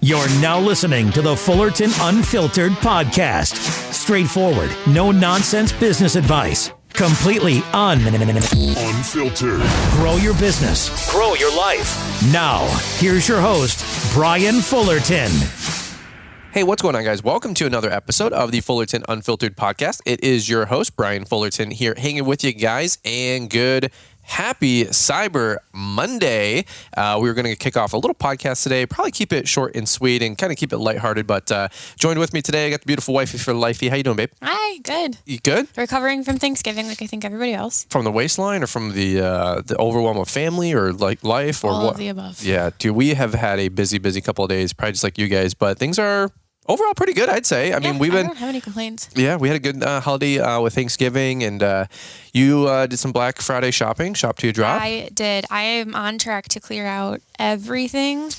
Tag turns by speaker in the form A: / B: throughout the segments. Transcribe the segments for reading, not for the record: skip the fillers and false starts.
A: You're now listening to the Fullerton Unfiltered podcast. Straightforward, no nonsense business advice. Completely unfiltered. Grow your business. Grow your life. Now, here's your host, Brian Fullerton.
B: Hey, what's going on, guys? Welcome to another episode of the Fullerton Unfiltered podcast. It is your host, Brian Fullerton, here hanging with you guys, and happy Cyber Monday. We're going to kick off a little podcast today, probably keep it short and sweet and kind of keep it lighthearted, but joined with me today, I got the beautiful wifey for lifey. How you doing, babe?
C: Hi, good.
B: You good?
C: Recovering from Thanksgiving like I think everybody else.
B: From the waistline or from the overwhelm of family or like life or
C: all
B: what?
C: All of the above.
B: Yeah, dude, we have had a busy couple of days, probably just like you guys, but things are overall pretty good, I'd say. I mean, I
C: don't have any complaints.
B: Yeah, we had a good holiday with Thanksgiving, and you did some Black Friday shopping. Shop to your drop.
C: I did. I am on track to clear out everything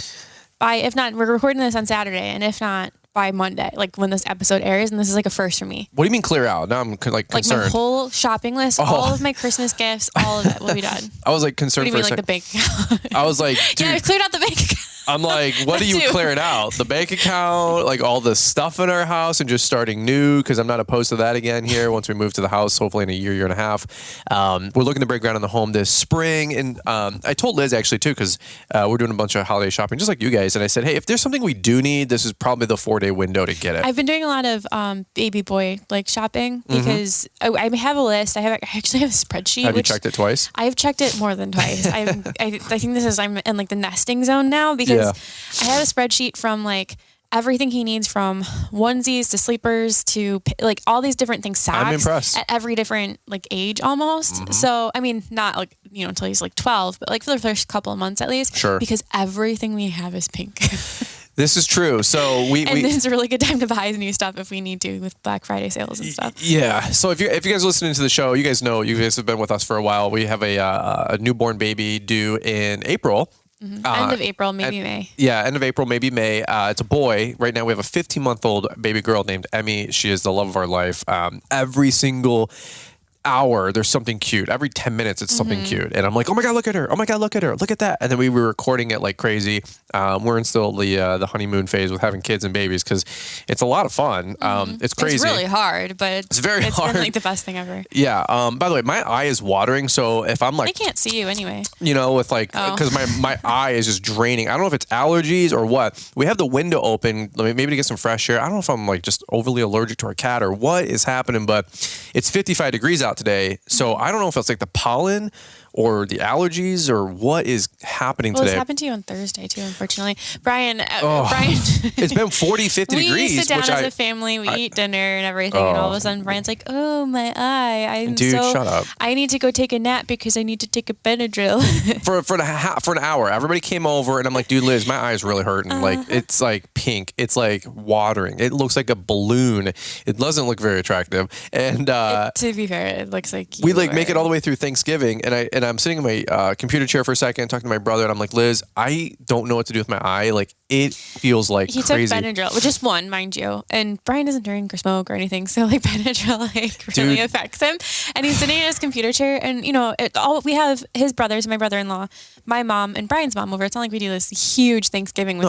C: by, if not, we're recording this on Saturday, and if not, by Monday, like when this episode airs, and this is like a first for me.
B: What do you mean clear out? Now I'm like concerned.
C: Like my whole shopping list, all of my Christmas gifts, all of it will be done.
B: I was like concerned
C: for a
B: second.
C: Like the bank account?
B: I was like, dude.
C: Yeah, I cleared out the bank account.
B: I'm like, what are you clearing out? The bank account, like all the stuff in our house and just starting new, because I'm not opposed to that again here once we move to the house, hopefully in a year and a half. We're looking to break ground on the home this spring. And I told Liz actually too, because we're doing a bunch of holiday shopping just like you guys. And I said, hey, if there's something we do need, this is probably the 4-day window to get it.
C: I've been doing a lot of baby boy like shopping because I have a list. I actually have a spreadsheet.
B: Have you checked it twice?
C: I've checked it more than twice. I think I'm in like the nesting zone now because I have a spreadsheet from like everything he needs, from onesies to sleepers to like all these different things. Socks.
B: I'm impressed.
C: At every different like age almost. So I mean, not like until he's like 12, but like for the first couple of months at least.
B: Sure. Because
C: everything we have is pink.
B: This is true. So and
C: it's a really good time to buy new stuff if we need to with Black Friday sales and stuff.
B: Yeah. So if you guys are listening to the show, you guys know, you guys have been with us for a while. We have a newborn baby due in April.
C: End of April, maybe May.
B: Yeah, end of April, maybe May. It's a boy. Right now we have a 15-month-old baby girl named Emmy. She is the love of our life. Every single hour there's something cute. Every 10 minutes it's something cute, and I'm like, oh my god, look at her, oh my god, look at her, look at that. And then we were recording it like crazy. We're in still the honeymoon phase with having kids and babies, because it's a lot of fun. It's crazy.
C: It's really hard, but
B: it's very hard.
C: It's been like the best thing ever.
B: Yeah. By the way, my eye is watering, so if I'm like,
C: I can't see you anyway,
B: with like, because my eye is just draining. I don't know if it's allergies or what. We have the window open maybe to get some fresh air. I don't know if I'm like just overly allergic to our cat or what is happening, but it's 55 degrees out today, so I don't know if it's like the pollen or the allergies or what is happening today.
C: Well, this happened to you on Thursday too, unfortunately. Brian,
B: it's been 40, 50 degrees.
C: We sit down as a family, we eat dinner and everything, and all of a sudden Brian's like, oh, my eye.
B: Dude, shut up.
C: I need to go take a nap because I need to take a Benadryl.
B: for an hour. Everybody came over and I'm like, dude, Liz, my eye is really hurting. Like, it's like pink. It's like watering. It looks like a balloon. It doesn't look very attractive. And
C: to be fair, it looks like
B: we make it all the way through Thanksgiving, and I'm sitting in my computer chair for a second, talking to my brother, and I'm like, Liz, I don't know what to do with my eye. Like, it feels like crazy.
C: He took Benadryl, which is one, mind you. And Brian doesn't drink or smoke or anything, so like Benadryl really affects him. And he's sitting in his computer chair, and we have his brothers, my brother-in-law, my mom, and Brian's mom over. It's not like we do this huge Thanksgiving with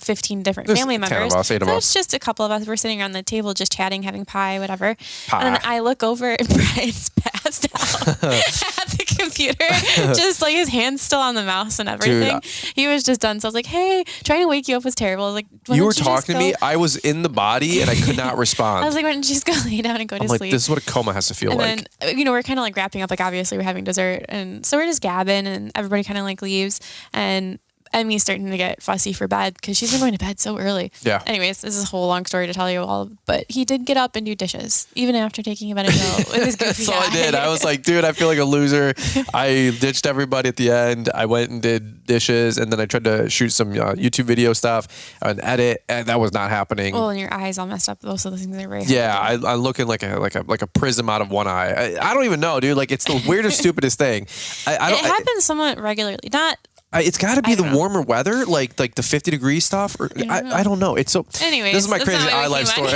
C: 15 different family members.
B: 8 of us.
C: It's just a couple of us. We're sitting around the table just chatting, having pie, whatever. And then I look over and Brian's passed out at the computer, just like his hands still on the mouse and everything. Dude, he was just done. So I was like, hey, trying to wake you up was terrible. I was like,
B: you were talking to me. I was in the body and I could not respond.
C: I was like, why don't you just go lay down and go to sleep?
B: Like, this is what a coma has to feel like.
C: And then, we're kind of like wrapping up. Like, obviously we're having dessert, and so we're just gabbing, and everybody kind of like leaves, and Emmy's starting to get fussy for bed because she's been going to bed so early.
B: Yeah.
C: Anyways, this is a whole long story to tell you all, but he did get up and do dishes even after taking a Benadryl. It was goofy.
B: That's all I did. I was like, dude, I feel like a loser. I ditched everybody at the end. I went and did dishes, and then I tried to shoot some YouTube video stuff and edit, and that was not happening.
C: Well, and your eyes all messed up. Those are the things that are very
B: hard. I'm looking like a prism out of one eye. I don't even know, dude. Like, it's the weirdest, stupidest thing.
C: It happens somewhat regularly. Not
B: It's got to be the warmer weather, like the 50 degree stuff. Or I don't know. It's so.
C: Anyways,
B: this is my crazy life story.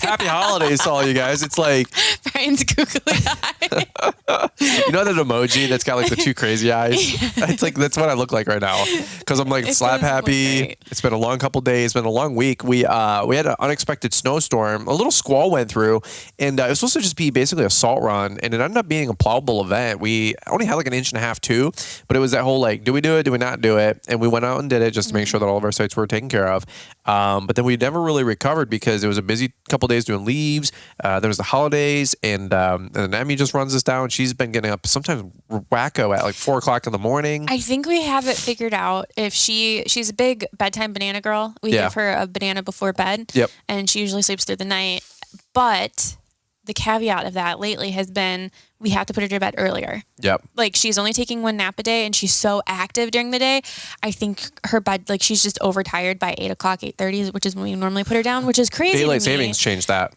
B: Happy holidays to all you guys. It's like
C: Brian's googly eye.
B: You know that emoji that's got like the two crazy eyes? Yeah. It's like that's what I look like right now because I'm like slap happy. It's been a long couple days. It's been a long week. We had an unexpected snowstorm. A little squall went through, and it was supposed to just be basically a salt run, and it ended up being a plowable event. We only had like 1.5 inches too, but it was that whole like, do we do it? Do we not do it? And we went out and did it just to make sure that all of our sites were taken care of. But then we never really recovered because it was a busy couple days doing leaves. There was the holidays, and then Emmy just runs us down. She's been getting up sometimes wacko at like 4 o'clock in the morning.
C: I think we have it figured out. If she's a big bedtime banana girl, we give her a banana before bed.
B: Yep.
C: And she usually sleeps through the night. But the caveat of that lately has been we have to put her to bed earlier.
B: Yep.
C: Like she's only taking 1 nap a day and she's so active during the day. I think her bed, like she's just overtired by 8 o'clock, 8:30, which is when we normally put her down, which is crazy.
B: Daylight savings changed that.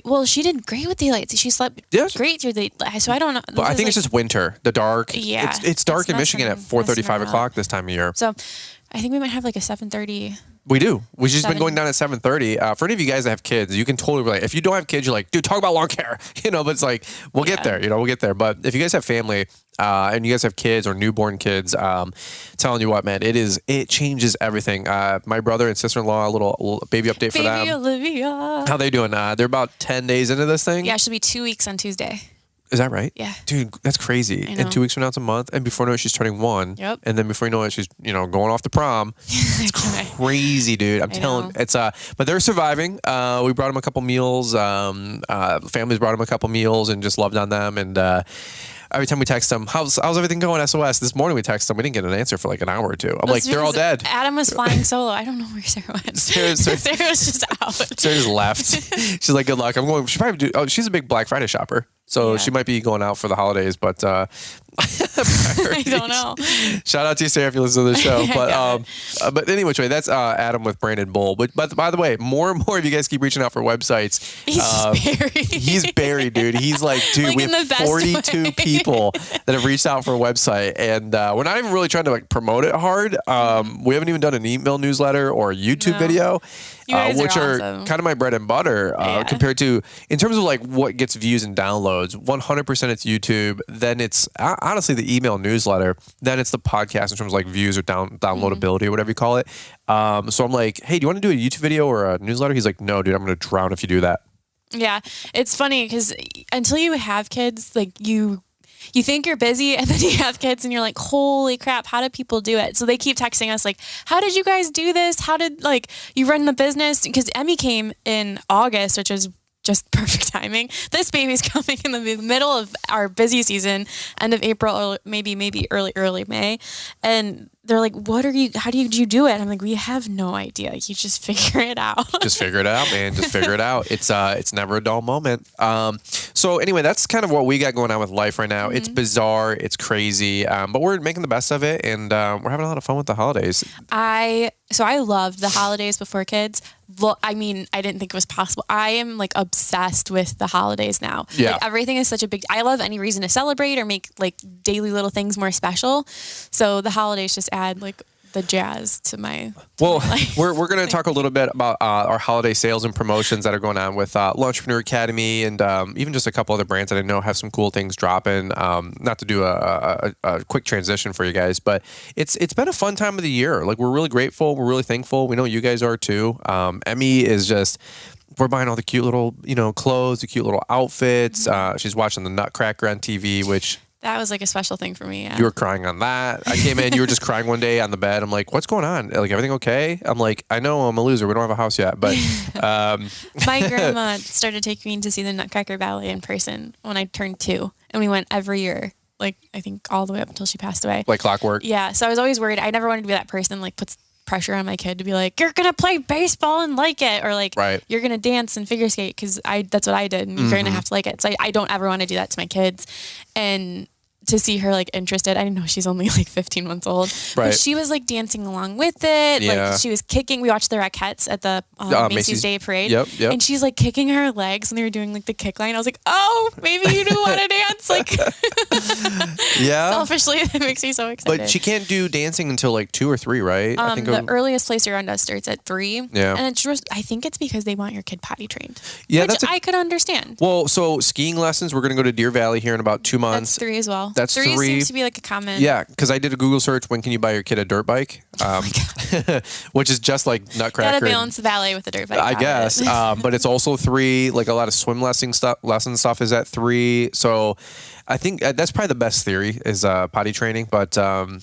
C: Well, she did great with daylight. She slept great through the, so I don't know.
B: But I think it's just winter, the dark.
C: Yeah.
B: It's dark in Michigan at 4:30, 5 o'clock this time of year.
C: So I think we might have like a 7:30.
B: We do. We've just been going down at 7:30. For any of you guys that have kids, you can totally relate. If you don't have kids, you're like, dude, talk about lawn care. But it's like, we'll get there. We'll get there. But if you guys have family and you guys have kids or newborn kids, telling you what, man, it changes everything. My brother and sister-in-law, a little baby update for them.
C: Baby Olivia.
B: How they doing? They're about 10 days into this thing.
C: Yeah, she'll be 2 weeks on Tuesday.
B: Is that right?
C: Yeah.
B: Dude, that's crazy. And 2 weeks from now, it's a month. And before you know it, she's turning 1.
C: Yep.
B: And then before you know it, she's, going off to prom. It's crazy, dude. I'm telling it's, but they're surviving. We brought them a couple meals. Families brought them a couple meals and just loved on them. And, every time we text them, how's everything going, SOS? This morning we text them. We didn't get an answer for like an hour or two. I'm like, they're all dead.
C: Adam was flying solo. I don't know where Sarah went. Sarah was just out.
B: Sarah just left. She's like, good luck. I'm going. She probably she's a big Black Friday shopper. So she might be going out for the holidays, but I
C: don't know.
B: Shout out to you, Sarah, if you listen to the show. But anyway, that's Adam with Brandon Bull. But by the way, more and more of you guys keep reaching out for websites. He's buried, dude. He's like, dude, we have 42 people that have reached out for a website, and we're not even really trying to like promote it hard. We haven't even done an email newsletter or a YouTube video. Which are kind of my bread and butter compared to, in terms of like what gets views and downloads, 100% it's YouTube, then it's honestly the email newsletter, then it's the podcast in terms of like views or downloadability or whatever you call it. So I'm like, hey, do you want to do a YouTube video or a newsletter? He's like, no, dude, I'm going to drown if you do that. Yeah, it's funny because until you have kids, like you think you're busy and then you have kids and you're like, holy crap, how do people do it? So they keep texting us like, how did you guys do this? How did like you run the business? Because Emmy came in August, which is just perfect timing. This baby's coming in the middle of our busy season, end of April, or maybe early May. And they're like, how did you do it? I'm like, we have no idea. You just figure it out. Just figure it out, man. Just figure it out. It's never a dull moment. So anyway, that's kind of what we got going on with life right now. Mm-hmm. It's bizarre. It's crazy. But we're making the best of it. And we're having a lot of fun with the holidays. I loved the holidays before kids. I mean, I didn't think it was possible. I am like obsessed with the holidays now. Yeah. Like, everything is such a I love any reason to celebrate or make like daily little things more special. So the holidays just add like the jazz to my life. We're going to talk a little bit about our holiday sales and promotions that are going on with Lawntrepreneur Academy and even just a couple other brands that I know have some cool things dropping. Not to do a quick transition for you guys, but it's been a fun time of the year. Like, we're really grateful. We're really thankful. We know you guys are too. Emmy is just... We're buying all the cute little, clothes, the cute little outfits. She's watching the Nutcracker on TV, which... That was like a special thing for me. Yeah. You were crying on that. I came in, you were just crying one day on the bed. I'm like, what's going on? Like, everything okay? I'm like, I know I'm a loser. We don't have a house yet. But my grandma started taking me to see the Nutcracker Ballet in person when I turned 2. And we went every year. Like, I think all the way up until she passed away. Like clockwork? Yeah. So I was always worried. I never wanted to be that person like puts pressure on my kid to be like, you're going to play baseball and like it. Or like, you're going to dance and figure skate because that's what I did. And you're going to have to like it. So I don't ever want to do that to my kids. And
C: to see her like interested. I didn't know she's only like 15 months old,
B: Right.
C: but she was like dancing along with it.
B: Yeah.
C: Like she was kicking. We watched the Rockettes at the Macy's Day Parade.
B: Yep.
C: And she's like kicking her legs when they were doing like the kick line. I was like, oh, maybe you do want to dance. Like,
B: Yeah.
C: selfishly, that makes me so excited.
B: But she can't do dancing until like 2 or 3, right? I think
C: the earliest place around us starts at 3.
B: Yeah.
C: And it's just, I think it's because they want your kid potty trained.
B: Yeah,
C: which I could understand.
B: Well, so skiing lessons, we're going to go to Deer Valley here in about 2 months.
C: That's 3 as well.
B: That's 3.
C: Seems to be like a common.
B: Yeah, because I did a Google search. When can you buy your kid a dirt bike? Which is just like Nutcracker.
C: Gotta balance the valet with the dirt bike.
B: I guess, but it's also 3. Like a lot of swim lesson stuff is at 3. So I think that's probably the best theory is potty training. But that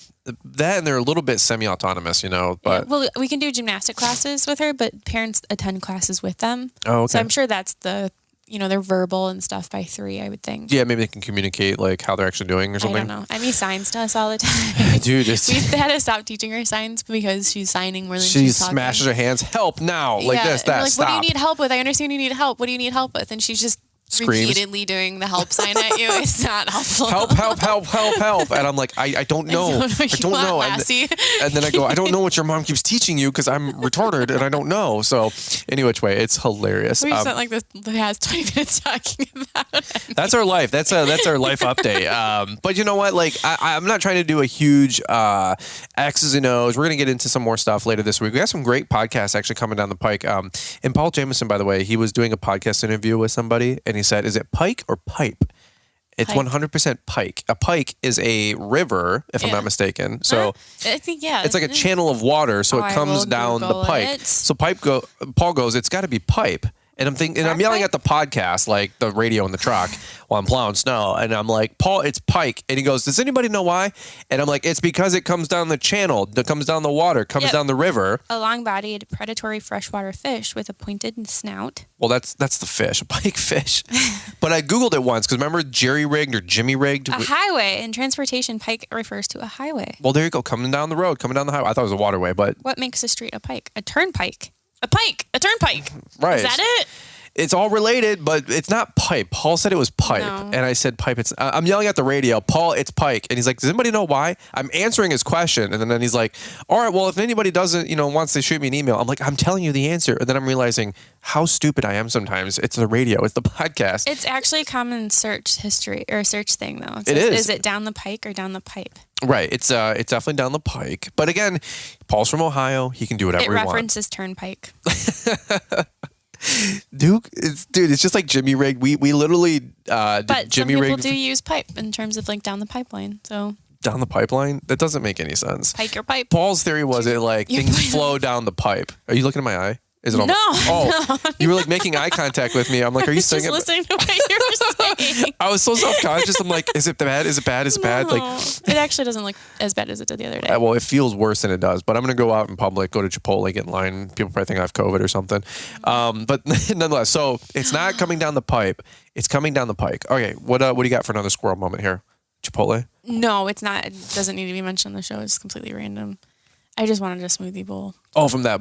B: and they're a little bit semi-autonomous, you know. But
C: well, we can do gymnastic classes with her, but parents attend classes with them.
B: Oh, okay.
C: So I'm sure that's they're verbal and stuff by 3, I would think.
B: Yeah, maybe they can communicate like how they're actually doing or something.
C: I don't know. Emmy signs to us all the time.
B: Dude,
C: we've had to stop teaching her signs because she's signing more than
B: she
C: she's talking.
B: smashes her hands. Help now! Like this, that.
C: We're like,
B: stop.
C: what do you need help with? I understand you need help. What do you need help with? And she's just
B: Screams.
C: repeatedly doing the help sign at you. It's not helpful.
B: Help, help, help, help, help. And I'm like, I don't know. I don't know. And then I go, I don't know what your mom keeps teaching you because I'm retarded and I don't know. So any which way, it's hilarious.
C: We spent like this past 20 minutes talking about it.
B: That's our life. That's our life update. But you know what? Like, I'm not trying to do a huge X's and O's. We're going to get into some more stuff later this week. We got some great podcasts actually coming down the pike. And Paul Jameson, by the way, he was doing a podcast interview with somebody and he said, is it pike or pipe? It's
C: Pike.
B: 100% pike. A pike is a river, if I'm not mistaken. So
C: I think,
B: it's like a channel of water, so
C: Oh,
B: it
C: I
B: comes
C: will
B: down the
C: Google
B: pike.
C: it.
B: So Paul goes, it's got to be pipe. And I'm thinking, and I'm yelling at the podcast, like the radio in the truck, while I'm plowing snow. And I'm like, Paul, it's pike. And he goes, does anybody know why? And I'm like, it's because it comes down the channel, it comes down the water, comes down the river.
C: A long-bodied predatory freshwater fish with a pointed snout.
B: Well, that's the fish, a pike fish. But I Googled it once because remember jerry-rigged or jimmy-rigged?
C: A highway. In transportation, pike refers to a highway.
B: Well, there you go, coming down the road, coming down the highway. I thought it was a waterway, but...
C: What makes a street a pike? A turnpike. A pike. A turnpike.
B: Right.
C: Is that it?
B: It's all related, but it's not pipe. Paul said it was pipe,
C: No.
B: and I said pipe. I'm yelling at the radio, Paul, it's pike, and he's like, does anybody know why? I'm answering his question, and then he's like, all right, well, if anybody doesn't, wants to shoot me an email, I'm like, I'm telling you the answer, and then I'm realizing how stupid I am sometimes. It's the radio, it's the podcast.
C: It's actually a common search history or search thing, though.
B: It is.
C: Is it down the pike or down the pipe?
B: Right, it's definitely down the pike. But again, Paul's from Ohio. He can do whatever he wants.
C: It references turnpike.
B: Dude, it's just like Jimmy rigged. We literally
C: But
B: Jimmy
C: some people
B: rigged
C: do use pipe in terms of like down the pipeline. So
B: down the pipeline. That doesn't make any sense.
C: pike or pipe.
B: Paul's theory was it like
C: You're
B: things
C: playing-
B: flow down the pipe. Are you looking at my eye? Is it on?
C: No,
B: Oh,
C: no.
B: you were like making eye contact with me. I'm like, are you
C: Just
B: saying it?
C: listening to what you were saying.
B: I was so self-conscious. I'm like, is it bad? Is it bad? Is it bad? Like,
C: No, it actually doesn't look as bad as it did the other day.
B: well, it feels worse than it does. But I'm gonna go out in public, go to Chipotle, get in line. People probably think I have COVID or something. But nonetheless, so it's not coming down the pipe. It's coming down the pike. Okay, what do you got for another squirrel moment here? Chipotle.
C: No, it's not. It doesn't need to be mentioned on the show. It's completely random. I just wanted a smoothie bowl.
B: Oh, from that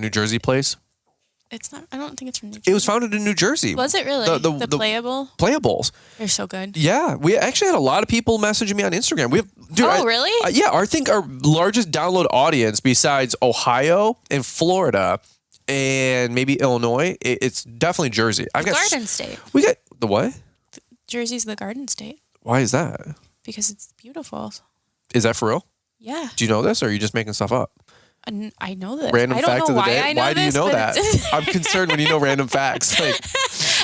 B: New Jersey place.
C: It's not. I don't think it's from New Jersey.
B: It was founded in New Jersey.
C: Was it really? The playable?
B: Playables.
C: They're so good.
B: Yeah, we actually had a lot of people messaging me on Instagram. We have, dude,
C: really?
B: Yeah, I think our largest download audience besides Ohio and Florida and maybe Illinois, it's definitely Jersey.
C: Garden State.
B: We got the what?
C: Jersey's the Garden State
B: Why is that?
C: because it's beautiful.
B: Is that for real?
C: Yeah,
B: Do you know this, or are you just making stuff up?
C: and I know this.
B: Random
C: I don't
B: fact
C: know
B: of the
C: why
B: day.
C: I know
B: Why do you
C: this,
B: know
C: but
B: that?
C: it's-
B: I'm concerned when you know random facts. Like,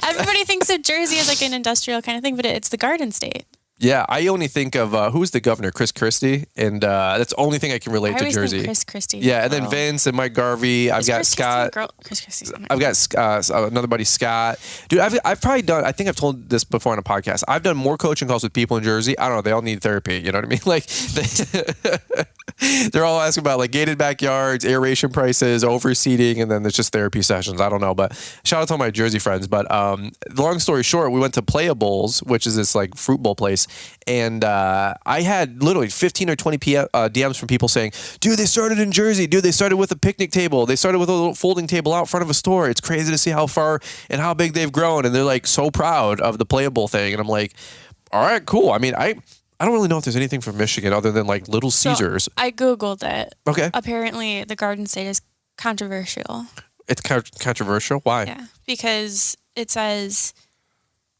C: Everybody thinks of Jersey as like an industrial kind of thing, but it's the Garden State.
B: yeah, I only think of who's the governor, Chris Christie, and that's the only thing I can relate
C: I
B: to
C: always
B: Jersey.
C: think Chris Christie.
B: Yeah, and then
C: Girl.
B: Vince and Mike Garvey. I've
C: Is
B: got
C: Chris Christie a
B: Scott.
C: girl? Chris Christie's on
B: I've got another buddy, Scott. Dude, I've probably done, I think I've told this before on a podcast. I've done more coaching calls with people in Jersey. I don't know. They all need therapy. You know what I mean? Like, they're all asking about like gated backyards, aeration prices, overseeding, and then there's just therapy sessions. I don't know. But shout out to all my Jersey friends. But long story short, we went to Playables, which is this like fruit bowl place. And I had literally 15 or 20 DMs from people saying, dude, they started in Jersey. Dude, they started with a picnic table. They started with a little folding table out front of a store. It's crazy to see how far and how big they've grown. And they're like so proud of the Playable thing. And I'm like, all right, cool. I mean, I I don't really know if there's anything from Michigan other than like Little Caesars.
C: So I Googled it.
B: Okay.
C: Apparently, the Garden State is controversial.
B: It's controversial? Why?
C: Yeah, because it says,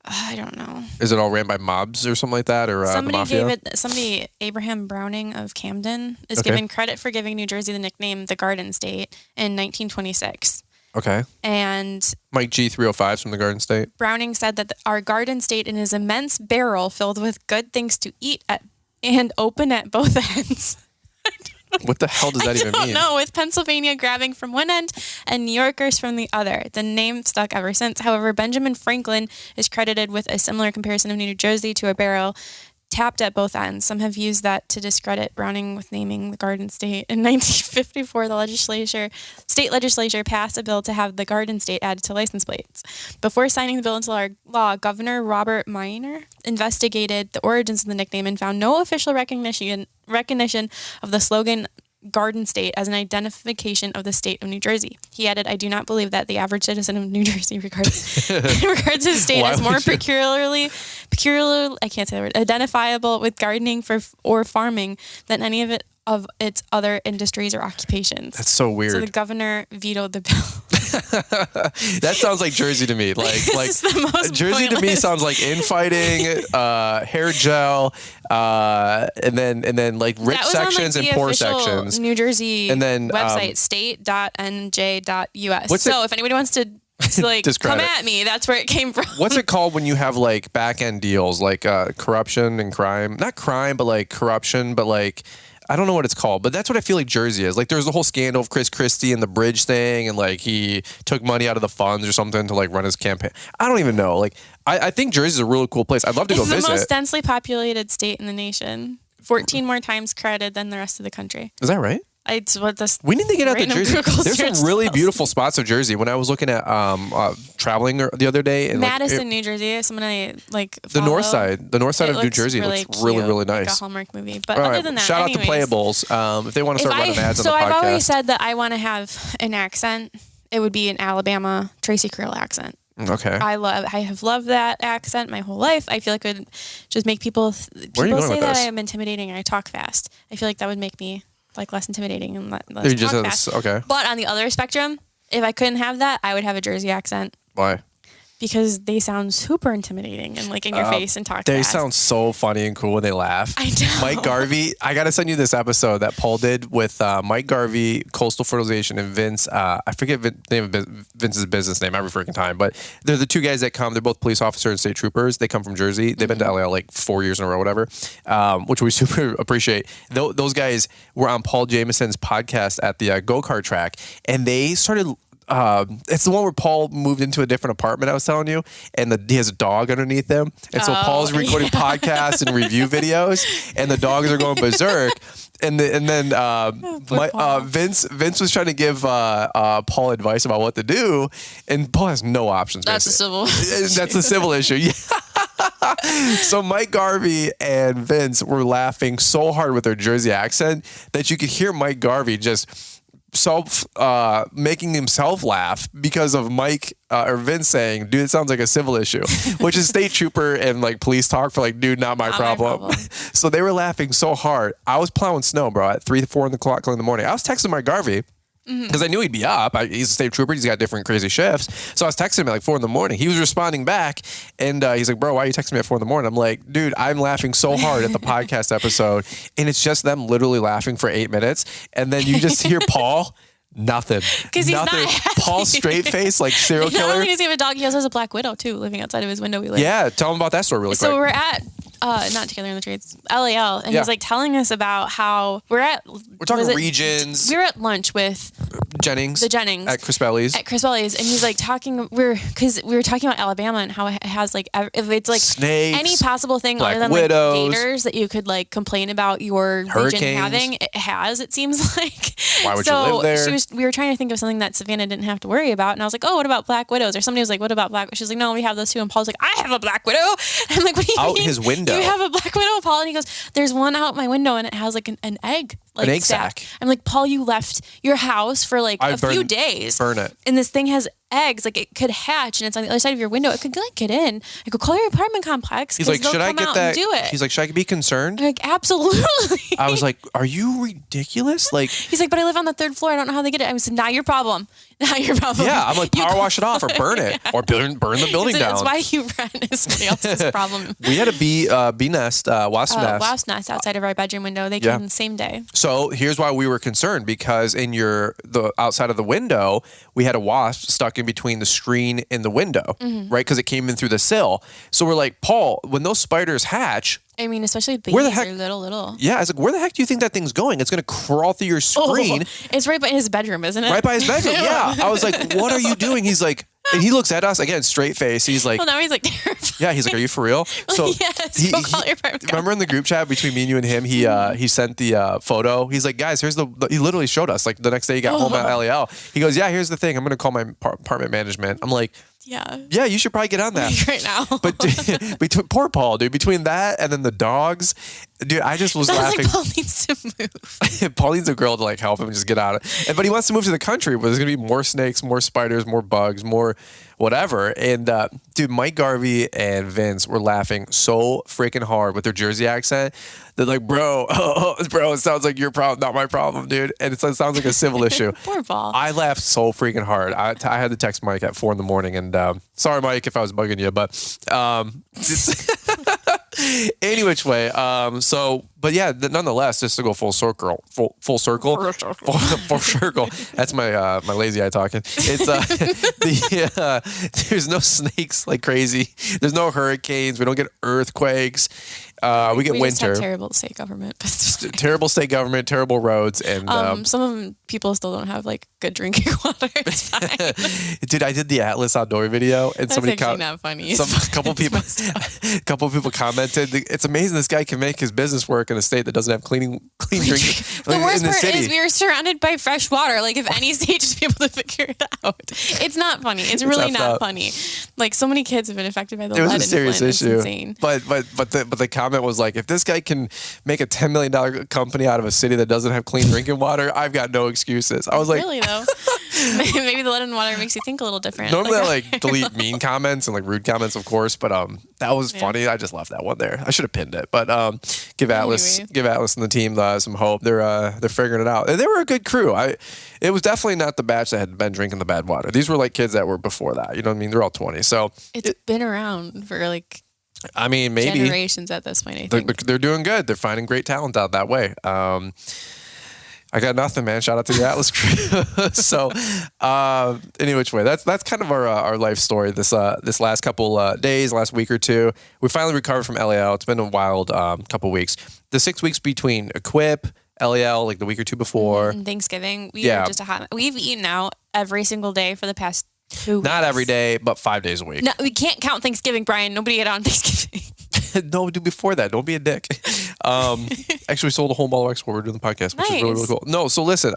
C: I don't know.
B: Is it all ran by mobs or something like that, or the mafia?
C: Abraham Browning of Camden is given credit for giving New Jersey the nickname the Garden State in 1926.
B: Okay.
C: And
B: Mike G. 305s from the Garden State.
C: Browning said that our Garden State in his immense barrel filled with good things to eat and open at both ends.
B: What the hell does that even mean?
C: No, with Pennsylvania grabbing from one end and New Yorkers from the other. The name stuck ever since. However, Benjamin Franklin is credited with a similar comparison of New Jersey to a barrel tapped at both ends. Some have used that to discredit Browning with naming the Garden State. In 1954, the state legislature passed a bill to have the Garden State added to license plates. Before signing the bill into law, Governor Robert Minor investigated the origins of the nickname and found no official recognition of the slogan Garden State as an identification of the state of New Jersey. He added, I do not believe that the average citizen of New Jersey regards his state as more peculiarly, I can't say the word, identifiable with gardening or farming than any of its other industries or occupations.
B: That's so weird.
C: So the governor vetoed the bill.
B: That sounds like Jersey to me. Like Jersey to me sounds like infighting, hair gel, and then like rich sections and poor sections.
C: New Jersey
B: and then
C: website state.nj.us. So if anybody wants to like come at me, that's where it came from.
B: What's it called when you have like back end deals like corruption and crime? Not crime, but like corruption, but like. I don't know what it's called, but that's what I feel like Jersey is. Like there was the whole scandal of Chris Christie and the bridge thing, and like he took money out of the funds or something to like run his campaign. I don't even know. Like I think Jersey's a really cool place. I'd love to go visit.
C: It's the most densely populated state in the nation. 14 more times credited than the rest of the country.
B: Is that right?
C: It's what this.
B: We need to get out to Jersey. There's some really beautiful spots of Jersey. When I was looking at traveling the other day in
C: Madison, New Jersey, someone I like.
B: The north side of New Jersey looks really, really nice.
C: Like a Hallmark movie. But
B: all
C: other
B: right,
C: than that,
B: shout out to Playables. If they want to start running ads on the podcast.
C: So I've always said that I want to have an accent. It would be an Alabama Tracy Krill accent.
B: Okay.
C: I have loved that accent my whole life. I feel like it would just make people say that I am intimidating and I talk fast. I feel like that would make me like less intimidating and less talk fast.
B: Okay.
C: But on the other spectrum, if I couldn't have that, I would have a Jersey accent.
B: Why?
C: Because they sound super intimidating and like in your face and talk fast.
B: They sound so funny and cool when they laugh.
C: I know.
B: Mike Garvey, I got to send you this episode that Paul did with Mike Garvey, Coastal Fertilization, and Vince. I forget the name of Vince's business name every freaking time, but they're the two guys that come. They're both police officers and state troopers. They come from Jersey. They've been to LA like 4 years in a row, whatever, which we super appreciate. Those guys were on Paul Jameson's podcast at the go-kart track, and they started... it's the one where Paul moved into a different apartment I was telling you, and he has a dog underneath him, and so Paul's recording podcasts and review videos, and the dogs are going berserk. And then Vince was trying to give Paul advice about what to do, and Paul has no options.
C: That's basically.
B: That's a civil issue. Yeah. So Mike Garvey and Vince were laughing so hard with their Jersey accent that you could hear Mike Garvey just making himself laugh because of Mike or Vince saying, dude, it sounds like a civil issue, which is state trooper and like police talk for like, dude, not my problem. So they were laughing so hard. I was plowing snow, bro, at 3 to 4 in the morning. I was texting Mike Garvey because I knew he'd be up. He's a state trooper. He's got different crazy shifts. So I was texting him at like 4 in the morning. He was responding back, and he's like, bro, why are you texting me at 4 in the morning? I'm like, dude, I'm laughing so hard at the podcast episode, and it's just them literally laughing for 8 minutes, and then you just hear Paul. Nothing. Because he's not happy. Paul's straight face, like serial killer.
C: Not only does he have a dog, he also has a black widow too, living outside of his window.
B: Yeah, tell him about that story really quick.
C: So we're at not Together in the Trades, LAL, and he's like telling us about how we're talking
B: regions.
C: We were at lunch with
B: Jennings.
C: The Jennings
B: at Chris Belly's.
C: and he's like talking. We were talking about Alabama and how it has like if it's like
B: snakes,
C: any possible thing
B: black
C: other than
B: widows,
C: like gators that you could like complain about your region having. It has. It seems like.
B: Why would you live there?
C: We were trying to think of something that Savannah didn't have to worry about, and I was like, oh, what about black widows? Or somebody was like, what about black? She's like, no, we have those too. And Paul's like, I have a black widow. And I'm like, what do you mean?
B: Out his window.
C: You have a black widow, Paul? And he goes, there's one out my window, and it has like an egg. Like
B: an egg sack.
C: I'm like, Paul, you left your house for like a few days.
B: Burn it.
C: And this thing has eggs, like it could hatch and it's on the other side of your window. It could like get in. I go call your apartment complex.
B: He's like, should I get that? Do it. He's like, should I be concerned?
C: I'm like, absolutely.
B: I was like, are you ridiculous? Like,
C: he's like, but I live on the 3rd floor. I don't know how they get it. I was like, not your problem. Not your problem.
B: Yeah, I'm like, power wash it off or burn it or burn the building down.
C: That's why you rent is somebody else's problem.
B: We had a bee nest, wasp nest.
C: Wasp nest outside of our bedroom window. They came the same day.
B: So here's why we were concerned, because in the outside of the window, we had a wasp stuck in between the screen and the window, right? Because it came in through the sill. So we're like, Paul, when those spiders hatch,
C: I mean, especially babies are little.
B: Yeah, I was like, where the heck do you think that thing's going? It's going to crawl through your screen.
C: It's right by his bedroom, isn't it?
B: Right by his bedroom, yeah. I was like, what are you doing? He's like, and he looks at us, again, straight face. He's like,
C: well, now he's like terrified.
B: Yeah, he's like, are you for real? So
C: yes, go call your apartment.
B: Remember in the group chat between me and you and him, he sent the photo. He's like, guys, here's he literally showed us, like the next day he got home at LEL. He goes, yeah, here's the thing. I'm going to call my apartment management. I'm like, yeah, you should probably get on that
C: right now.
B: But between poor Paul, dude, between that and then the dogs, dude, I just was laughing.
C: Like Paul needs to move.
B: Paul needs a girl to like help him just get out of it. But he wants to move to the country where there's gonna be more snakes, more spiders, more bugs, more whatever. And dude, Mike Garvey and Vince were laughing so freaking hard with their Jersey accent. They're like, bro, it sounds like your problem, not my problem, dude. And it sounds like a civil issue.
C: Poor Paul.
B: I laughed so freaking hard. I had to text Mike at 4 a.m. and sorry, Mike, if I was bugging you, but any which way. But yeah, nonetheless, just to go full circle. That's my my lazy eye talking. It's there's no snakes like crazy. There's no hurricanes. We don't get earthquakes. We get winter.
C: Just have terrible state government.
B: Terrible state government, terrible roads, and
C: some of them people still don't have like good drinking water. It's fine.
B: Dude, I did the Atlas outdoor video, and
C: that's
B: somebody
C: actually not funny.
B: A couple people commented, it's amazing this guy can make his business work in a state that doesn't have clean drinking.
C: The worst part is we are surrounded by fresh water. Like if any state just be able to figure it out. It's not funny. It's really not funny. Like so many kids have been affected by the lead.
B: It was a serious issue.
C: It's insane.
B: But the comment was like, if this guy can make a $10 million company out of a city that doesn't have clean drinking water, I've got no excuses. I was like,
C: really though. Maybe the lead in water makes you think a little different.
B: Normally I like delete mean comments and like rude comments, of course, but that was funny. I just left that one there. I should have pinned it, but give Atlas and the team some hope. They're figuring it out. And they were a good crew. It was definitely not the batch that had been drinking the bad water. These were like kids that were before that. You know what I mean? They're all 20. So
C: it's been around for like
B: maybe
C: generations at this point. I think
B: they're doing good. They're finding great talent out that way. I got nothing, man. Shout out to the Atlas crew. So, any which way, that's kind of our life story. This last couple days, last week or two, we finally recovered from LEL. It's been a wild couple weeks. The 6 weeks between Equip, LEL, like the week or two before,
C: and Thanksgiving, we've eaten out every single day for the past 2 weeks.
B: Not every day, but 5 days a week.
C: No, we can't count Thanksgiving, Brian. Nobody ate on Thanksgiving.
B: No, do before that. Don't be a dick. Actually, we sold a whole bottle of X while we were doing the podcast, which is really, really cool. No, so listen,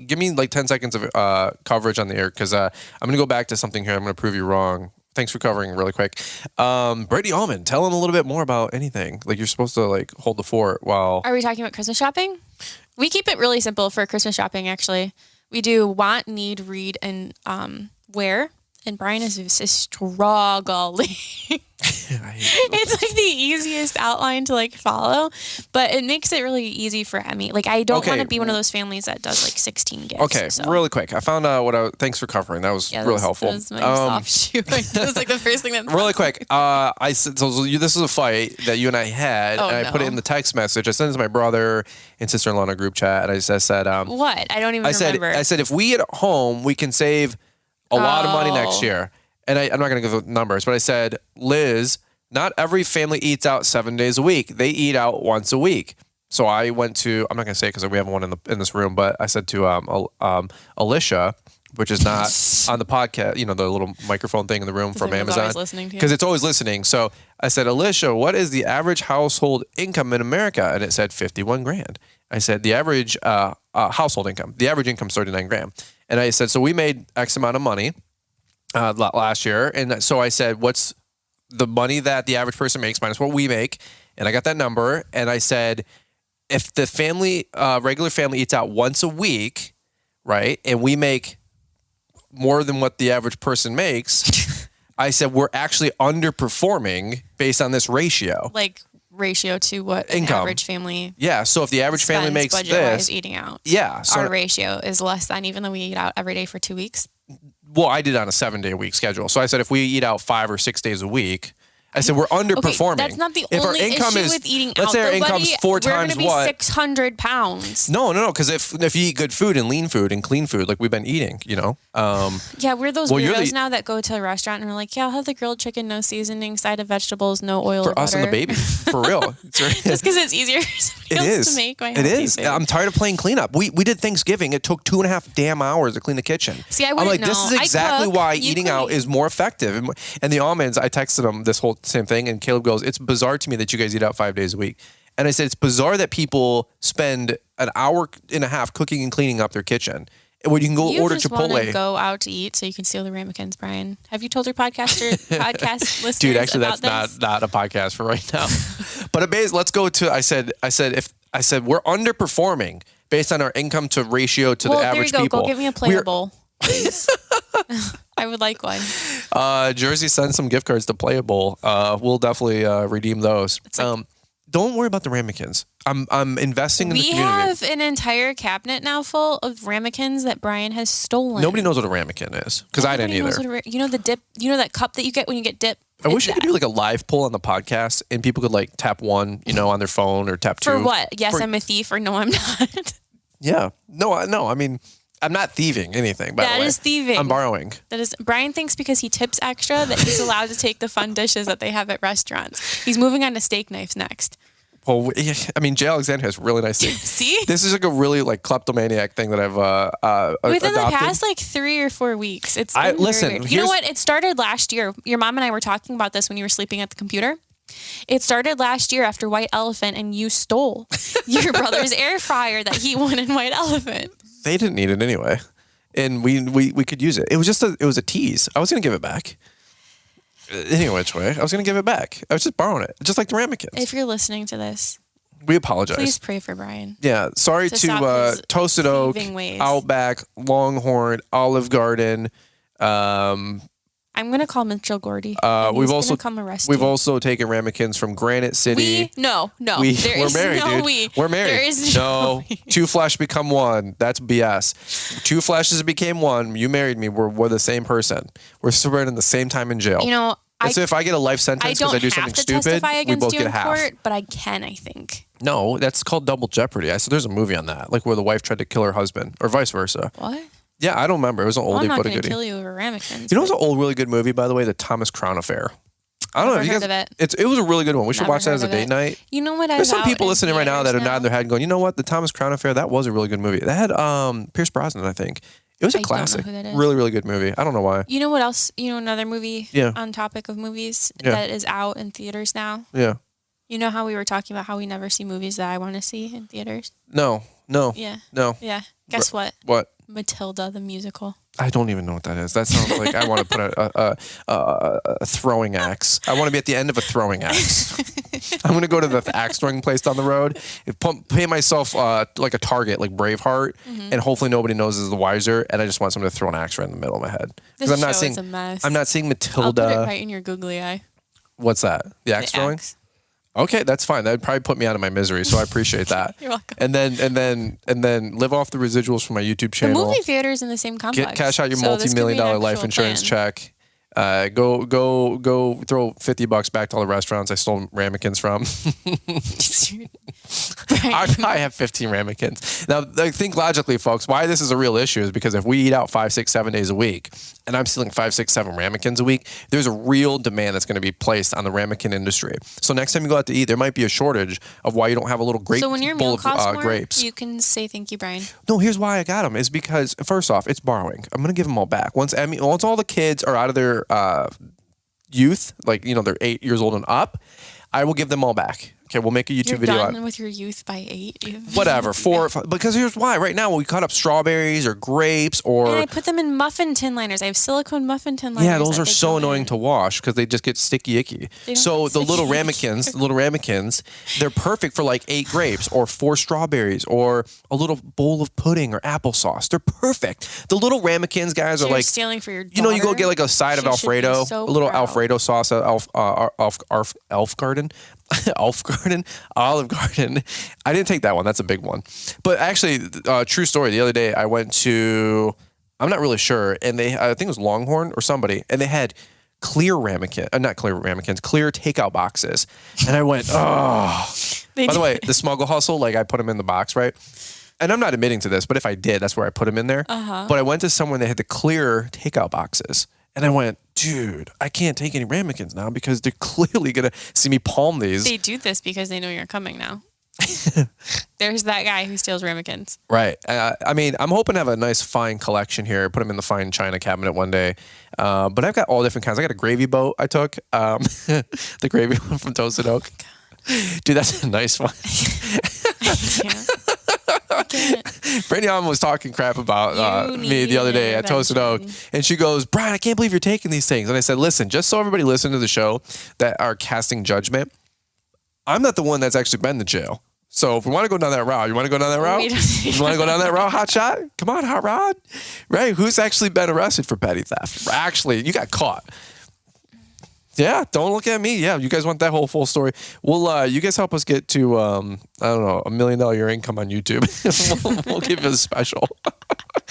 B: give me like 10 seconds of coverage on the air because I'm going to go back to something here. I'm going to prove you wrong. Thanks for covering really quick. Brady Allman, tell him a little bit more about anything. Like you're supposed to like hold the fort while... Are
C: we talking about Christmas shopping? We keep it really simple for Christmas shopping, actually. We do want, need, read, and wear. And Brian is struggling. It's like the easiest outline to like follow, but it makes it really easy for Emmy. Like I don't want to be one of those families that does like 16 gifts.
B: Okay, so. Really quick. I found out thanks for covering. That was really helpful. That was my soft shoe. That was like the first thing that really quick. I said, this is a fight that you and I had, and I put it in the text message. I sent it to my brother and sister-in-law in a group chat, and I just said,
C: what? I don't even remember.
B: I said, if we at home, we can save a lot of money next year. And I'm not going to give the numbers, but I said, Liz, not every family eats out 7 days a week. They eat out once a week. So I went to, I'm not going to say it because we have one in this room, but I said to Alicia, which is not on the podcast, you know, the little microphone thing in the room from Amazon. Because it's always listening. So I said, Alicia, what is the average household income in America? And it said 51 grand. I said, the average household income, the average income is 39 grand. And I said, so we made X amount of money last year. And so I said, what's the money that the average person makes minus what we make? And I got that number. And I said, if the family, regular family eats out once a week, right? And we make more than what the average person makes, I said, we're actually underperforming based on this ratio.
C: Like ratio to what
B: income.
C: An average family.
B: Yeah. So if the average family makes this,
C: eating out.
B: Yeah. So
C: our ratio is less than, even though we eat out every day for 2 weeks.
B: Well, I did it on a 7-day-a-week schedule. So I said, if we eat out 5 or 6 days a week, I said we're underperforming.
C: Okay, that's not the
B: if
C: only
B: our income
C: issue
B: is,
C: with eating
B: let's
C: out.
B: say our income's 4 times
C: we're gonna be
B: what?
C: 600 pounds.
B: No. Because if you eat good food and lean food and clean food, like we've been eating,
C: Yeah, we're those weirdos now that go to a restaurant and are like, yeah, I'll have the grilled chicken, no seasoning, side of vegetables, no oil
B: for
C: or
B: us
C: butter.
B: and the baby, for real.
C: Just because it's easier for somebody else to make.
B: It is.
C: Food.
B: I'm tired of playing cleanup. We did Thanksgiving. It took 2.5 damn hours to clean the kitchen.
C: See, I
B: I'm
C: wouldn't
B: like, this
C: know.
B: is exactly why eating
C: clean.
B: out is more effective. And the almonds, I texted him this whole same thing, and Caleb goes, it's bizarre to me that you guys eat out 5 days a week. And I said, it's bizarre that people spend an hour and a half cooking and cleaning up their kitchen when you can go order
C: just
B: Chipotle.
C: Want to go out to eat so you can steal the ramekins, Brian. Have you told your podcast listeners
B: Dude, actually,
C: about
B: that's
C: this?
B: not a podcast for right now. But let's go to. I said we're underperforming based on our income to ratio to the average
C: there you go.
B: people.
C: Go get me a Playable, please. I would like one.
B: Jersey sends some gift cards to Playable. We'll definitely redeem those. Don't worry about the ramekins. I'm investing in the community.
C: We have an entire cabinet now full of ramekins that Brian has stolen.
B: Nobody knows what a ramekin is because I didn't either.
C: You know the dip. You know that cup that you get when you get dip.
B: I wish you could do like a live poll on the podcast and people could like tap 1, on their phone or tap 2.
C: For what? Yes, I'm a thief, or no, I'm not.
B: Yeah. No. I mean, I'm not thieving anything. By the way,
C: that is thieving.
B: I'm borrowing.
C: That is. Brian thinks because he tips extra that he's allowed to take the fun dishes that they have at restaurants. He's moving on to steak knives next.
B: Well, I mean, Jay Alexander has really nice steak.
C: See?
B: This is like a really like kleptomaniac thing that I've
C: within
B: adopted.
C: the past like 3 or 4 weeks. It's
B: listen.
C: weird. You know what? It started last year. Your mom and I were talking about this when you were sleeping at the computer. It started last year after White Elephant, and you stole your brother's air fryer that he won in White Elephant.
B: They didn't need it anyway, and we could use it. It was just a tease. I was gonna give it back. Any which way, I was going to give it back. I was just borrowing it, just like the ramekins.
C: If you're listening to this,
B: we apologize.
C: Please pray for Brian.
B: Yeah, sorry to Toasted Oak, Outback, Longhorn, Olive Garden.
C: I'm going to call Mitchell Gordy.
B: We've also taken ramekins from Granite City.
C: No.
B: We're married,
C: no
B: dude.
C: we.
B: We're married.
C: There is no we.
B: 2 flesh become 1. That's BS. 2 fleshes became 1. You married me. We're the same person. We're spending the same time in jail. So if I get a life sentence because I do something stupid, we both get half. Court,
C: but I can, I think.
B: No, that's called double jeopardy. So there's a movie on that, like where the wife tried to kill her husband, or vice versa.
C: What?
B: Yeah, I don't remember. It was an oldie but a goodie. I'm not going to
C: kill you over ramekins.
B: You know, it was an old, really good movie, by the way, the Thomas Crown Affair. I don't know if you guys. It was a really good one. We should watch that as a date night.
C: You know what?
B: There's some people listening right now that are nodding their head, going, "You know what? The Thomas Crown Affair. That was a really good movie. That had Pierce Brosnan, I think. It was a classic.
C: Don't know who that is.
B: Really, really good movie. I don't know why.
C: You know what else? Another movie on topic of movies that is out in theaters now.
B: Yeah.
C: You know how we were talking about how we never see movies that I want to see in theaters?
B: No.
C: Yeah.
B: No.
C: Yeah. Guess what?
B: What?
C: Matilda the musical.
B: I don't even know what that is. That sounds like I want to put a throwing axe. I want to be at the end of a throwing axe. I'm going to go to the axe throwing place down the road, pay myself like a target, like Braveheart, and hopefully nobody knows is the wiser. And I just want someone to throw an axe right in the middle of my head.
C: This show is a mess.
B: I'm not seeing Matilda.
C: I'll put it right in your googly eye.
B: What's that? The axe throwing?
C: Axe.
B: Okay, that's fine. That'd probably put me out of my misery, so I appreciate that.
C: You're welcome.
B: And then live off the residuals from my YouTube channel.
C: The movie theater is in the same complex.
B: Cash out your multi-million-dollar life insurance check. Go throw $50 back to all the restaurants I stole ramekins from. I probably have 15 ramekins. Now, think logically, folks, why this is a real issue is because if we eat out 5, 6, 7 days a week, and I'm stealing 5, 6, 7 ramekins a week, there's a real demand that's going to be placed on the ramekin industry. So next time you go out to eat, there might be a shortage of why you don't have a little grape
C: So when your meal costs more,
B: grapes.
C: You can say thank you, Brian.
B: No, here's why I got them is because first off, it's borrowing. I'm going to give them all back once all the kids are out of their youth, like they're 8 years old and up. I will give them all back Okay, we'll make a YouTube
C: You're
B: video.
C: done with your youth by 8.
B: Whatever, 4 or 5. Because here's why. Right now, when we cut up strawberries or grapes or...
C: And I put them in muffin tin liners. I have silicone muffin tin liners.
B: Yeah, those are so annoying to wash because they just get sticky icky. So the little ramekins, they're perfect for like 8 grapes or 4 strawberries or a little bowl of pudding or applesauce. They're perfect. The little ramekins, guys,
C: so
B: are
C: you're
B: like...
C: stealing for your daughter?
B: You know, you go get like a side of Alfredo,
C: so
B: a little
C: proud.
B: Alfredo sauce at Elf Garden. Elf Garden, Olive Garden. I didn't take that one. That's a big one. But actually, true story. The other day, I went to, I'm not really sure, and I think it was Longhorn or somebody, and they had clear ramekins, clear takeout boxes. And I went, oh. By the way, the Smuggle Hustle, like I put them in the box, right? And I'm not admitting to this, but if I did, that's where I put them in there. But I went to someone that had the clear takeout boxes. And I went, dude, I can't take any ramekins now because they're clearly going to see me palm these.
C: They do this because they know you're coming now. There's that guy who steals ramekins.
B: Right. I mean, I'm hoping to have a nice fine collection here. Put them in the fine china cabinet one day. But I've got all different kinds. I got a gravy boat I took. The gravy one from Toasted Oak. Dude, that's a nice one. Brittany Allen was talking crap about me the other day at Toasted Oak, and she goes, Brian, I can't believe you're taking these things. And I said, listen, just so everybody listen to the show that are casting judgment, I'm not the one that's actually been to jail. So if we want to go down that route, you want to go down that route? You want to go down that route, Hot Shot? Come on, Hot Rod. Right? Who's actually been arrested for petty theft? Actually, you got caught. Yeah, don't look at me. Yeah, you guys want that whole full story? Well, you guys help us get to, I don't know, $1 million a year income on YouTube. we'll give you a special.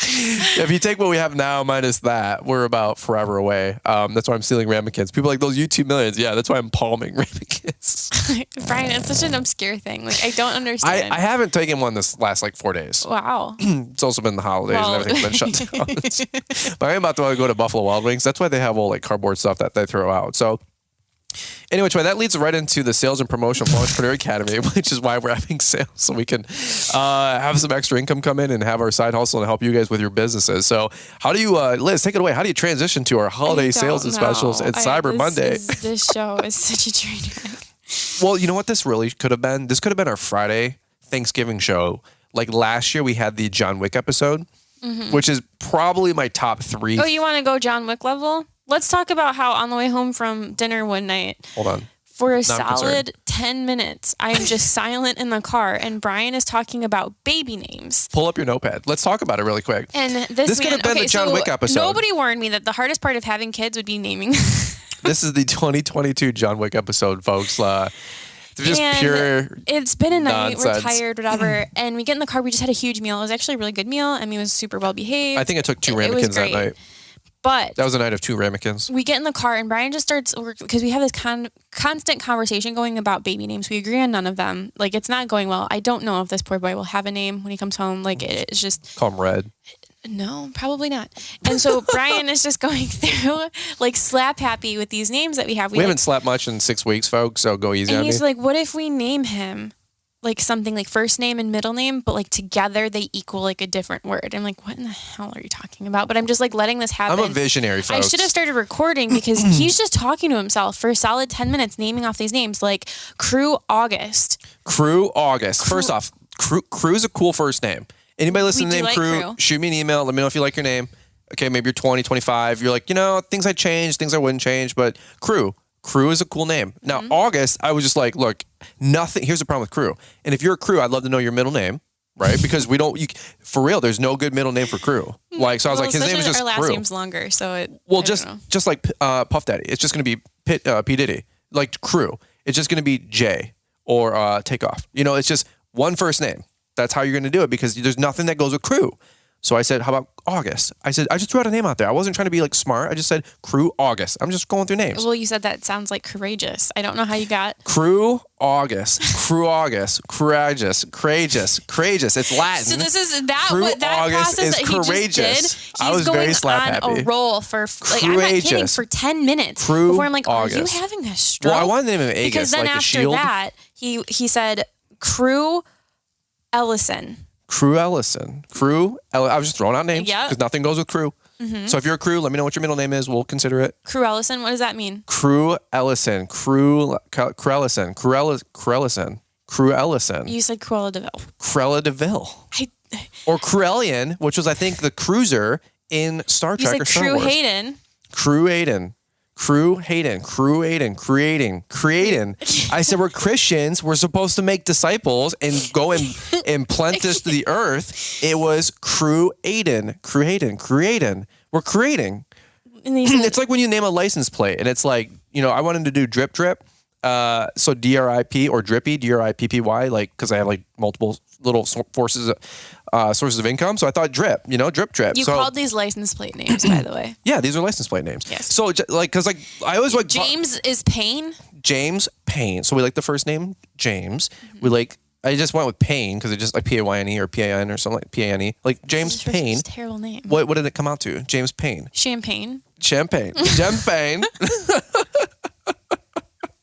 B: If you take what we have now minus that, we're about forever away. That's why I'm stealing ramekins. People are like, those YouTube millions. Yeah, that's why I'm palming ramekins.
C: Brian, it's such an obscure thing. Like, I don't understand.
B: I haven't taken one this last like 4 days.
C: Wow.
B: It's also been the holidays and everything's been shut down. But I'm about to go to Buffalo Wild Wings. That's why they have all like cardboard stuff that they throw out. So anyway, that leads right into the sales and promotion of Lawntrepreneur Academy, which is why we're having sales so we can have some extra income come in and have our side hustle and help you guys with your businesses. So how do you, Liz, take it away. How do you transition to our holiday sales and specials and Cyber Monday?
C: This show is such a train wreck.
B: Well, you know what this really could have been? This could have been our Friday Thanksgiving show. Like last year, we had the John Wick episode, which is probably my top 3.
C: Oh, you want to go John Wick level? Let's talk about how on the way home from dinner one night,
B: hold on,
C: for a solid 10 minutes, I am just silent in the car, and Brian is talking about baby names.
B: Pull up your notepad. Let's talk about it really quick.
C: And this
B: could have been the John Wick episode.
C: Nobody warned me that the hardest part of having kids would be naming.
B: This is the 2022 John Wick episode, folks. Just
C: and
B: pure
C: it's been a night,
B: nonsense.
C: we're tired, whatever, and we get in the car, we just had a huge meal. It was actually a really good meal. I mean, it was super well behaved.
B: I think I took 2 ramekins that night.
C: But
B: that was a night of 2 ramekins.
C: We get in the car and Brian just starts, because we have this constant conversation going about baby names. We agree on none of them. Like, it's not going well. I don't know if this poor boy will have a name when he comes home. Like, it's just...
B: Call him Red.
C: No, probably not. And so Brian is just going through, like, slap happy with these names that we have.
B: We haven't slapped much in 6 weeks, folks, so go easy on me.
C: And he's like, what if we name him like something like first name and middle name, but like together they equal like a different word? I'm like, what in the hell are you talking about? But I'm just like letting this happen.
B: I'm a visionary, folks.
C: I should have started recording because he's just talking to himself for a solid 10 minutes, naming off these names like Crew August.
B: Crew August. First off, Crew is a cool first name. Anybody listening to the name Crew, shoot me an email. Let me know if you like your name. Okay, maybe you're 20, 25. You're like, things I changed, things I wouldn't change, but Crew is a cool name. Now, August, I was just like, look, nothing. Here's the problem with Crew. And if you're a Crew, I'd love to know your middle name, right? Because for real, there's no good middle name for Crew. Like, so I was like, his name is just Crew.
C: Our last name's longer, so
B: just like Puff Daddy. It's just going to be P. Diddy. Like Crew. It's just going to be J or Takeoff. It's just one first name. That's how you're going to do it because there's nothing that goes with Crew. So I said, how about August? I said, I just threw out a name out there. I wasn't trying to be like smart. I just said Crew August. I'm just going through names.
C: Well, you said that sounds like courageous. I don't know how you got
B: Crew August, Crew August, courageous. It's Latin.
C: So this is that
B: Crew
C: what that
B: August
C: process
B: is
C: that he
B: courageous.
C: just did.
B: I was very slap
C: on
B: happy.
C: A roll for like I'm not kidding, for 10 minutes
B: Crew
C: before I'm like, are
B: August.
C: you having a stroke?
B: Well, I wanted to name him Agus,
C: because then
B: like
C: after
B: the shield.
C: that he said Crew Ellison.
B: Crew Ellison. I was just throwing out names because nothing goes with Crew. So if you're a Crew, let me know what your middle name is. We'll consider it.
C: Crew Ellison, what does that mean?
B: Crew Ellison. Crew Ellison. Crew Ellison.
C: You said Cruella de Vil.
B: Cruella de Vil. Or Crellian, which was, I think, the cruiser in Star Trek or Star Wars.
C: Crew Hayden.
B: Crew Hayden. Crew Hayden. Crew Hayden. Creating. I said we're Christians. We're supposed to make disciples and go and plant this to the earth. It was Crew Hayden. Crew Hayden. Creating. We're creating. It's like when you name a license plate and it's like, I wanted to do drip. So DRIP or drippy, DRIPPY, like, because I have like multiple little sources of income. So I thought drip.
C: You called these license plate names, by the way.
B: Yeah, these are license plate names.
C: Yes.
B: So because I always like
C: James is Payne.
B: James Payne. So we like the first name James. I just went with Payne because it's just like Payne or Pan or something like Pane. Like James Payne.
C: That's a terrible name.
B: What did it come out to? James Payne.
C: Champagne.
B: Champagne. Champagne.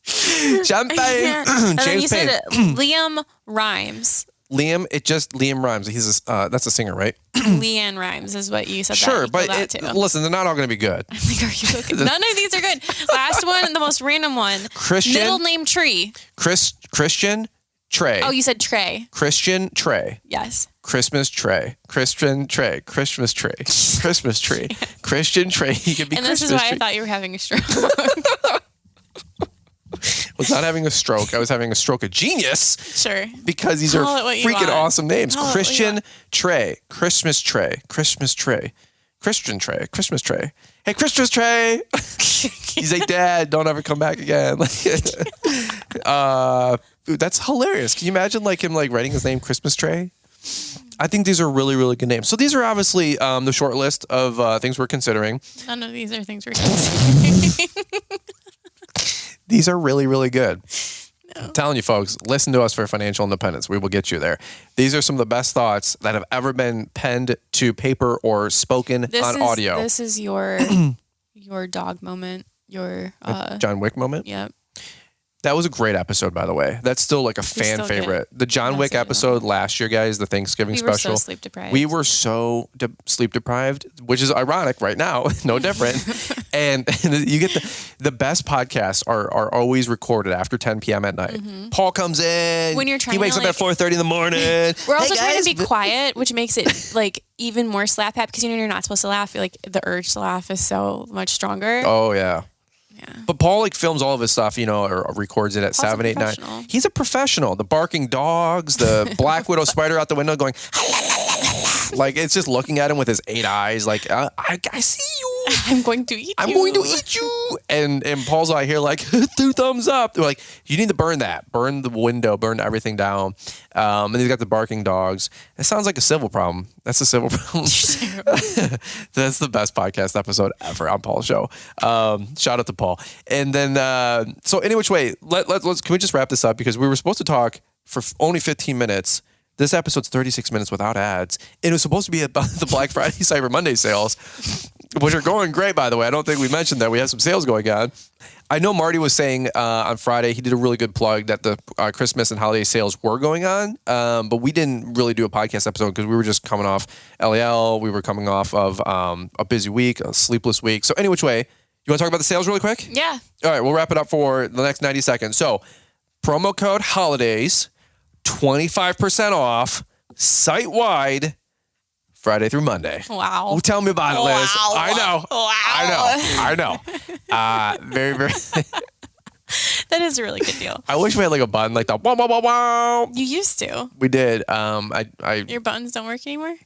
C: And then you
B: Payne.
C: said Liam Rhymes.
B: Liam Rhymes. He's that's a singer, right?
C: Leanne Rhymes is what you said.
B: Sure, but
C: listen,
B: they're not all going to be good.
C: I'm like, are you okay? None of these are good. Last one, the most random one.
B: Christian.
C: Middle name Tree.
B: Christian Trey.
C: Oh, you said Trey.
B: Christian Trey.
C: Yes.
B: Christmas Trey. Christian Trey. Christmas Tree. Christmas Tree. Christian Trey. He could be
C: and
B: Christmas
C: this is why
B: tree.
C: I thought you were having a stroke.
B: I was not having a stroke. I was having a stroke of genius.
C: Sure.
B: Because these are freaking awesome names. Christian Trey. Christmas Trey. Christmas Trey. Christian Trey. Christmas Trey. Hey, Christmas Trey. He's like, Dad, don't ever come back again. Dude, that's hilarious. Can you imagine him writing his name Christmas Trey? I think these are really, really good names. So these are obviously the short list of things we're considering.
C: None of these are things we're considering.
B: These are really, really good. No. I'm telling you, folks, listen to us for financial independence. We will get you there. These are some of the best thoughts that have ever been penned to paper or spoken on audio.
C: This is your dog moment. Your
B: John Wick moment?
C: Yep.
B: That was a great episode, by the way. That's still a fan favorite. The John Wick episode last year, guys, the Thanksgiving special.
C: We were so sleep deprived.
B: We were so sleep deprived, which is ironic right now, no different. and you get the best podcasts are always recorded after 10 p.m. at night. Mm-hmm. Paul comes in.
C: When you're trying
B: he wakes up at 4:30 in the morning.
C: We're also trying to be quiet, which makes it even more slap happy because you're not supposed to laugh. The urge to laugh is so much stronger.
B: Oh, yeah. Yeah. But Paul films all of his stuff, or records it at 7, 8, 9. He's a professional. The barking dogs, the Black Widow spider out the window going, it's just looking at him with his 8 eyes, I see you.
C: I'm going to eat you.
B: I'm going to eat you. And Paul's out here 2 thumbs up. They're like, you need to burn that. Burn the window. Burn everything down. And he's got the barking dogs. It sounds like a civil problem. That's a civil problem. That's the best podcast episode ever on Paul's show. Shout out to Paul. And then, so any which way, let's can we just wrap this up? Because we were supposed to talk for only 15 minutes. This episode's 36 minutes without ads. And it was supposed to be about the Black Friday, Cyber Monday sales, which are going great, by the way. I don't think we mentioned that. We have some sales going on. I know Marty was saying on Friday, he did a really good plug that the Christmas and holiday sales were going on. But we didn't really do a podcast episode because we were just coming off LAL. We were coming off of a busy week, a sleepless week. So any which way, you want to talk about the sales really quick?
C: Yeah.
B: All right, we'll wrap it up for the next 90 seconds. So promo code HOLIDAYS, 25% off, site-wide, Friday through Monday.
C: Wow.
B: Oh, tell me about it, Liz.
C: Wow.
B: I know. Very, very.
C: That is a really good deal.
B: I wish we had a button like that. Wow, wow, wow, wow.
C: You used to.
B: We did.
C: Your buttons don't work anymore?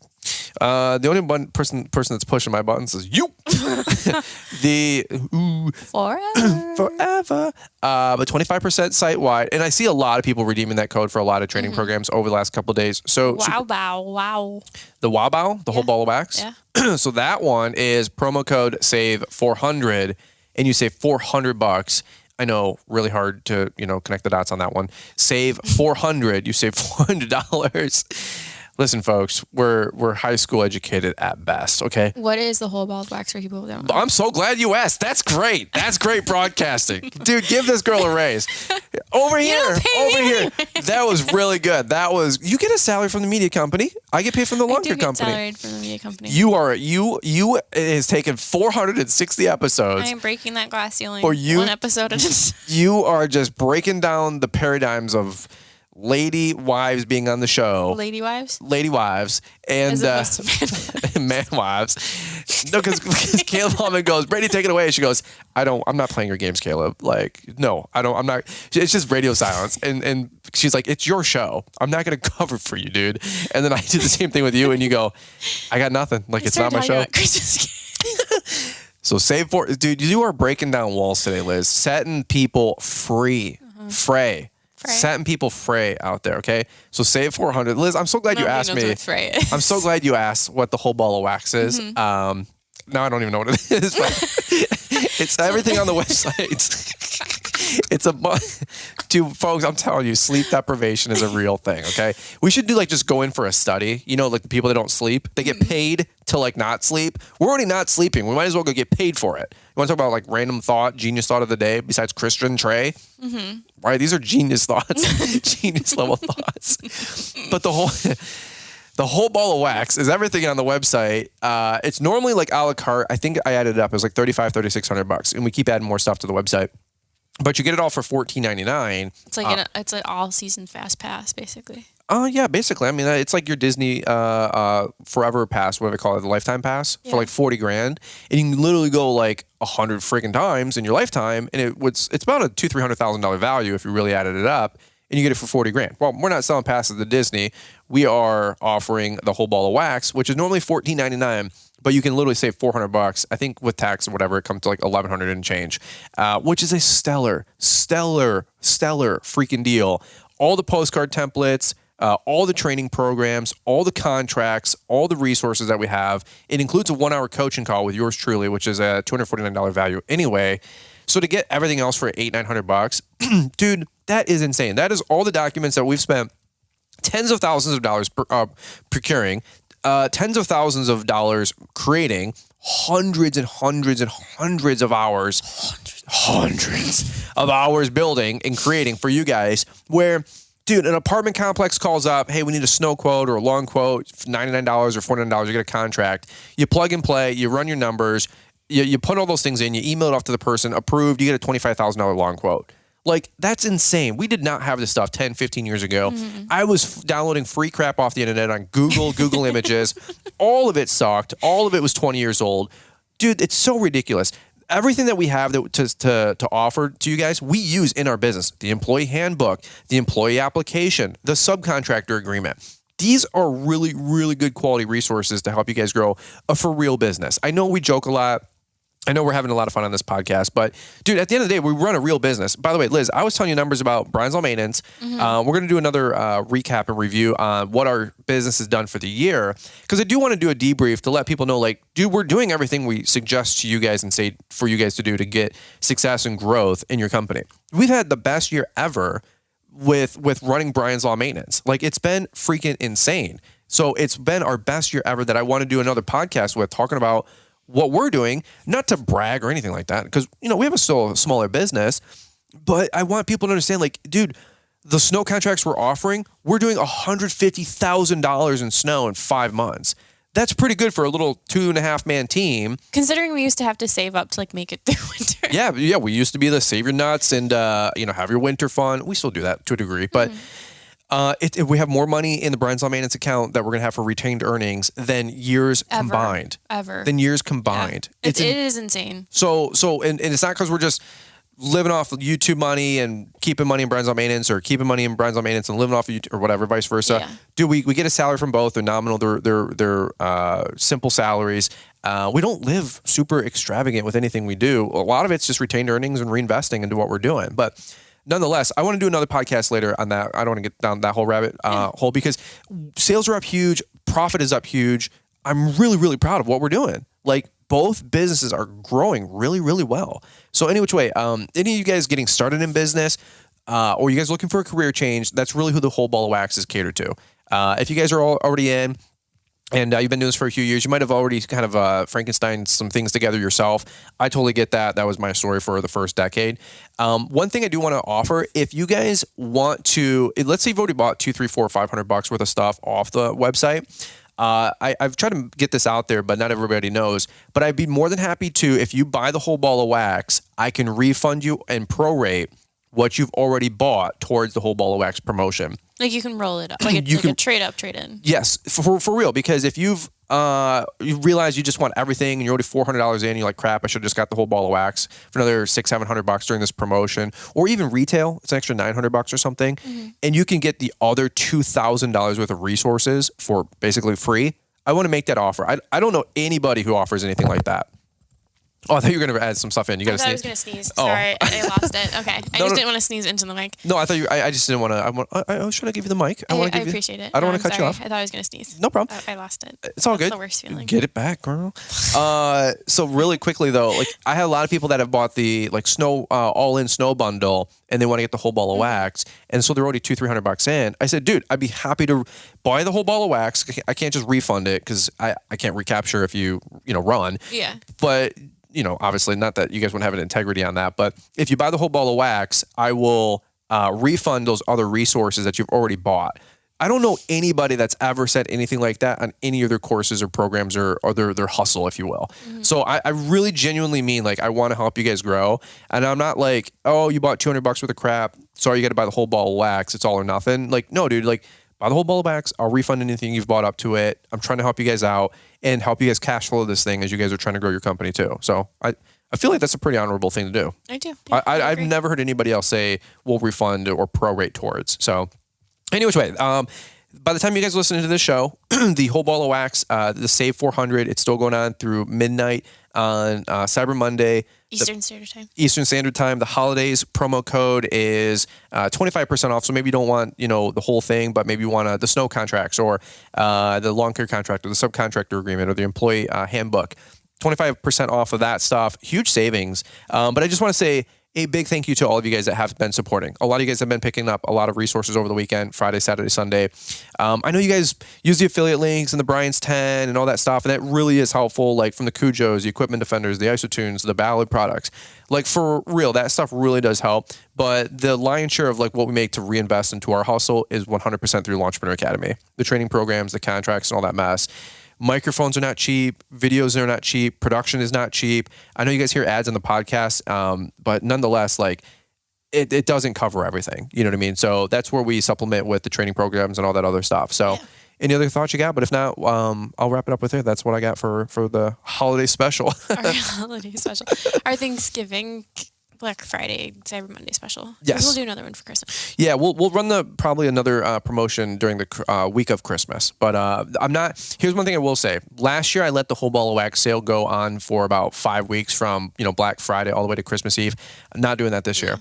B: The only person that's pushing my buttons is you. Forever. But 25% site wide, and I see a lot of people redeeming that code for a lot of training programs over the last couple of days. So
C: wow.
B: The wow, the whole ball of wax.
C: Yeah.
B: So that one is promo code save 400, and you save $400. I know, really hard to connect the dots on that one. Save 400. You save $400. Listen, folks, we're high school educated at best, okay?
C: What is the whole ball of wax for people who don't know?
B: I'm so glad you asked. That's great. That's great broadcasting. Dude, give this girl a raise. Over here. That was really good. You get a salary from the media company. I get paid from the laundry company.
C: Salaried from the media company.
B: You it has taken 460 episodes.
C: I am breaking that glass ceiling.
B: For you,
C: one episode at a time.
B: You are just breaking down the paradigms of lady wives being on the show.
C: Lady wives,
B: and man wives. No, because Caleb Hallman goes, Brady, take it away. She goes, I'm not playing your games, Caleb. Like, no, I'm not. It's just radio silence. And she's like, it's your show. I'm not going to cover for you, dude. And then I do the same thing with you, and you go, I got nothing. Like, it's not my show. So dude, you are breaking down walls today, Liz. Setting people free. Fray. Setting people fray out there, okay? So save 400. Liz, I'm so glad you asked me. I'm so glad you asked what the whole ball of wax is. Now I don't even know what it is, but it's everything on the website. It's dude, folks, I'm telling you, sleep deprivation is a real thing, okay? We should just go in for a study. You know, like the people that don't sleep, they get paid to not sleep. We're already not sleeping. We might as well go get paid for it. You want to talk about random thought, genius thought of the day besides Christian Trey? Right? These are genius thoughts, genius level thoughts. But the whole ball of wax is everything on the website. It's normally a la carte. I think I added it up. It was $3,600, and we keep adding more stuff to the website. But you get it all for $14.99.
C: It's an all season fast pass, basically.
B: Oh yeah, basically. I mean, it's like your Disney Forever Pass, whatever they call it, the Lifetime Pass for $40,000, and you can literally go 100 freaking times in your lifetime, and it's about a $200,000-$300,000 value if you really added it up, and you get it for $40,000. Well, we're not selling passes to Disney. We are offering the whole ball of wax, which is normally $14.99. But you can literally save $400. I think with tax or whatever, it comes to $1,100 and change, which is a stellar freaking deal. All the postcard templates, all the training programs, all the contracts, all the resources that we have. It includes a 1-hour coaching call with yours truly, which is a $249 value anyway. So to get everything else for $800-$900, dude, that is insane. That is all the documents that we've spent tens of thousands of dollars procuring. Tens of thousands of dollars creating, hundreds and hundreds and hundreds of hours, hundreds of hours building and creating for you guys, where, dude, an apartment complex calls up, hey, we need a snow quote or a lawn quote, $99 or $49, you get a contract. You plug and play, you run your numbers, you put all those things in, you email it off to the person, approved, you get a $25,000 lawn quote. That's insane. We did not have this stuff 10, 15 years ago. I was downloading free crap off the internet on Google Images. All of it sucked. All of it was 20 years old. Dude, it's so ridiculous. Everything that we have to offer to you guys, we use in our business. The employee handbook, the employee application, the subcontractor agreement. These are really, really good quality resources to help you guys grow a for real business. I know we joke a lot. I know we're having a lot of fun on this podcast, but dude, at the end of the day, we run a real business. By the way, Liz, I was telling you numbers about Brian's Lawn Maintenance. We're going to do another recap and review on what our business has done for the year, because I do want to do a debrief to let people know, dude, we're doing everything we suggest to you guys and say for you guys to do to get success and growth in your company. We've had the best year ever with running Brian's Lawn Maintenance. It's been freaking insane. So it's been our best year ever that I want to do another podcast with, talking about what we're doing, not to brag or anything like that, because, we have a smaller business, but I want people to understand, dude, the snow contracts we're offering, we're doing $150,000 in snow in 5 months. That's pretty good for a little 2.5-man team.
C: Considering we used to have to save up to make it through winter.
B: Yeah. We used to be the save your nuts and, have your winter fun. We still do that to a degree, but we have more money in the Brian's Lawn Maintenance account that we're going to have for retained earnings than years combined.
C: Than
B: years combined.
C: Yeah. It is insane.
B: So it's not because we're just living off YouTube money and keeping money in Brian's Lawn Maintenance, or keeping money in Brian's Lawn Maintenance and living off of YouTube, or whatever, vice versa. Yeah. Dude, we get a salary from both. They're nominal. They're simple salaries. We don't live super extravagant with anything we do. A lot of it's just retained earnings and reinvesting into what we're doing. But nonetheless, I want to do another podcast later on that. I don't want to get down that whole rabbit hole, because sales are up huge. Profit is up huge. I'm really, really proud of what we're doing. Both businesses are growing really, really well. So any which way, any of you guys getting started in business, or you guys looking for a career change, that's really who the whole ball of wax is catered to. If you guys are already in, and you've been doing this for a few years, you might have already kind of Frankenstein some things together yourself. I totally get that. That was my story for the first decade. One thing I do want to offer, if you guys want to, let's say you've already bought $200, $300, $400, $500 worth of stuff off the website. I've tried to get this out there, but not everybody knows. But I'd be more than happy to, if you buy the whole ball of wax, I can refund you and prorate what you've already bought towards the whole ball of wax promotion.
C: Like you can roll it up, like a trade up, trade in.
B: Yes, for real. Because if you realize you just want everything and you're already $400 in, you're like, crap, I should have just got the whole ball of wax for another $600-$700 during this promotion, or even retail, it's an extra $900 or something, and you can get the other $2,000 worth of resources for basically free. I want to make that offer. I don't know anybody who offers anything like that. Oh, I thought you were going to add some stuff in. You got to sneeze.
C: I was going to sneeze. Sorry, I lost it. Okay. I just didn't want to sneeze into the mic.
B: No, I thought I just didn't want to. I was trying to give you the mic.
C: I appreciate it.
B: I don't want to cut you off.
C: I thought I was going to sneeze.
B: No problem.
C: I lost it.
B: It's all good.
C: That's the worst feeling.
B: Get it back, girl. So really quickly though, like I had a lot of people that have bought the like snow all-in snow bundle, and they want to get the whole ball of wax, and so they're already $200-$300 in. I said, dude, I'd be happy to buy the whole ball of wax. I can't just refund it because I can't recapture if you run.
C: Yeah.
B: But obviously not that you guys wouldn't have an integrity on that, but if you buy the whole ball of wax, I will refund those other resources that you've already bought. I don't know anybody that's ever said anything like that on any of their courses or programs or their hustle, if you will. So I really genuinely mean, like, I want to help you guys grow. And I'm not like, oh, you bought $200 worth of crap, sorry, you got to buy the whole ball of wax. It's all or nothing. Like, no, dude, like, buy the whole ball of wax. I'll refund anything you've bought up to it. I'm trying to help you guys out and help you guys cash flow this thing as you guys are trying to grow your company too. So I feel like that's a pretty honorable thing to do.
C: I do. Yeah,
B: I've never heard anybody else say we'll refund or prorate towards. So any which way, by the time you guys listen to this show, the whole ball of wax, the Save 400, it's still going on through midnight on Cyber Monday.
C: Eastern Standard Time.
B: Eastern Standard Time. The holidays promo code is 25% off. So maybe you don't want, the whole thing, but maybe you want the snow contracts or the lawn care contract or the subcontractor agreement or the employee handbook. 25% off of that stuff. Huge savings. But I just want to say a big thank you to all of you guys that have been supporting. A lot of you guys have been picking up a lot of resources over the weekend, Friday, Saturday, Sunday. I know you guys use the affiliate links and the Brian's 10 and all that stuff, and that really is helpful, like from the Cujos, the Equipment Defenders, the Isotunes, the Ballard products. Like, for real, that stuff really does help. But the lion's share of like what we make to reinvest into our hustle is 100% through Lawntrepreneur Academy. The training programs, the contracts, and all that mess. Microphones are not cheap. Videos are not cheap. Production is not cheap. I know you guys hear ads on the podcast, but nonetheless, like it doesn't cover everything. You know what I mean? So that's where we supplement with the training programs and all that other stuff. So any other thoughts you got? But if not, I'll wrap it up with it. That's what I got for the holiday special.
C: Our holiday special. Our Thanksgiving, Black Friday, Cyber Monday special.
B: Yes.
C: We'll do another one for Christmas.
B: Yeah, we'll run probably another promotion during the week of Christmas. But here's one thing I will say. Last year, I let the whole ball of wax sale go on for about 5 weeks from Black Friday all the way to Christmas Eve. I'm not doing that this year.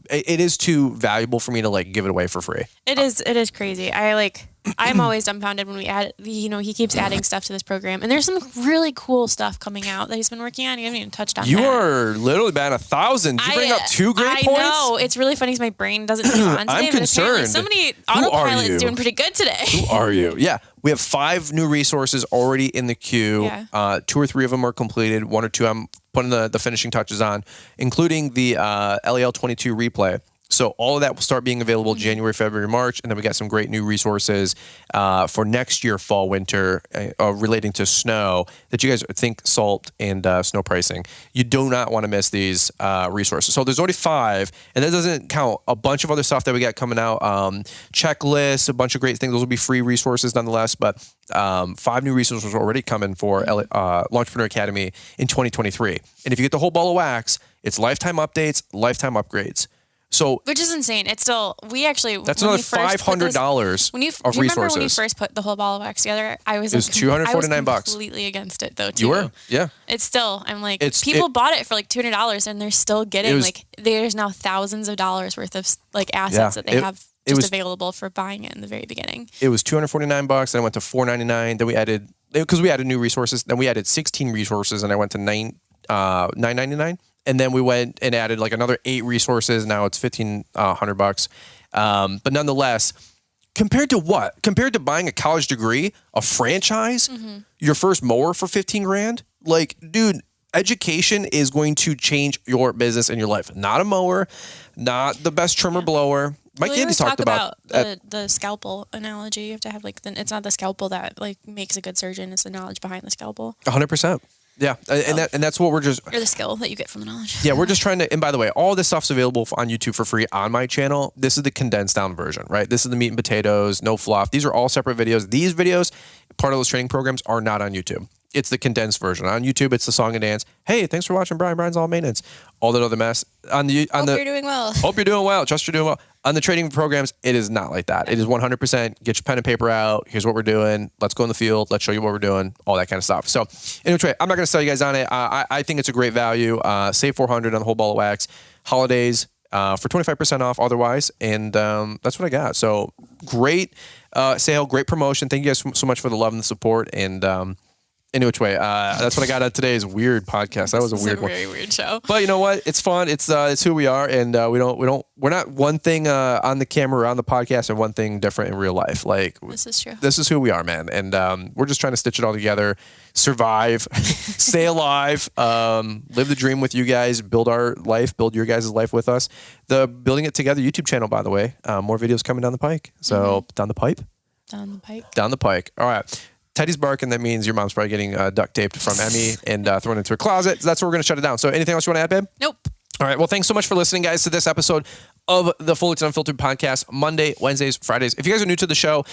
B: It is too valuable for me to like give it away for free.
C: It is crazy. I'm always dumbfounded when we add, he keeps adding stuff to this program. And there's some really cool stuff coming out that he's been working on. You haven't even touched on
B: You
C: that.
B: are literally about 1,000. Did you bring up 2 great points?
C: I know. It's really funny because my brain doesn't move on today.
B: I'm concerned.
C: Somebody, autopilot's doing pretty good today.
B: Who are you? Yeah. We have 5 new resources already in the queue.
C: Yeah.
B: 2 or 3 of them are completed. 1 or 2 I'm putting the finishing touches on, including the LEL 22 replay. So all of that will start being available January, February, March, and then we got some great new resources for next year, fall, winter, relating to snow that you guys think salt and snow pricing. You do not want to miss these resources. So there's already 5, and that doesn't count a bunch of other stuff that we got coming out. Checklists, a bunch of great things. Those will be free resources nonetheless, but 5 new resources are already coming for Lawntrepreneur Academy in 2023. And if you get the whole ball of wax, it's lifetime updates, lifetime upgrades. So,
C: which is insane. It's still,
B: that's another $500 of resources.
C: Remember when you first put the whole ball of wax together? It was
B: $249.
C: Completely against it though too.
B: You were? Yeah.
C: It's still, I'm like, people bought it for like $200 and they're still getting there's now thousands of dollars worth of like assets that they have available for buying it in the very beginning.
B: It was $249, then I went to $499. Then we added, because we added new resources, then we added 16 resources and I went to $999. And then we went and added like another 8 resources. Now it's $1,500. But nonetheless, Compared to what? Compared to buying a college degree, a franchise, your first mower for 15 grand? Like, dude, education is going to change your business and your life. Not a mower, not the best trimmer blower. My kids talked about
C: the scalpel analogy. You have to have it's not the scalpel that makes a good surgeon. It's the knowledge behind the scalpel.
B: 100%. Yeah, and that's what we're just...
C: Or the skill that you get from the knowledge.
B: Yeah, we're just trying to... And by the way, all this stuff's available on YouTube for free on my channel. This is the condensed down version, right? This is the meat and potatoes, no fluff. These are all separate videos. These videos, part of those training programs, are not on YouTube. It's the condensed version. On YouTube, it's the song and dance. Hey, thanks for watching Brian. Brian's all maintenance. All that other mess.
C: Hope you're doing well.
B: Hope you're doing well. Trust you're doing well. On the training programs, it is not like that. It is 100%. Get your pen and paper out. Here's what we're doing. Let's go in the field. Let's show you what we're doing. All that kind of stuff. So anyway, I'm not going to sell you guys on it. I think it's a great value. Save $400 on the whole ball of wax. Holidays for 25% off otherwise. And that's what I got. So great sale, great promotion. Thank you guys so much for the love and the support. And anyway, that's what I got on today's weird podcast. That was a weird one.
C: Very weird show.
B: But you know what? It's fun. It's who we are, and we're not one thing on the camera or on the podcast and one thing different in real life. Like,
C: this is true.
B: This is who we are, man. And we're just trying to stitch it all together, survive, stay alive, live the dream with you guys, build our life, build your guys' life with us. The Building It Together YouTube channel, by the way, more videos coming down the pike. So down the pipe. Down the pike. All right. Teddy's barking. That means your mom's probably getting duct taped from Emmy and thrown into a closet. So that's where we're going to shut it down. So anything else you want to add, babe?
C: Nope.
B: All right. Well, thanks so much for listening, guys, to this episode of the Fullerton Unfiltered podcast, Monday, Wednesdays, Fridays. If you guys are new to the show,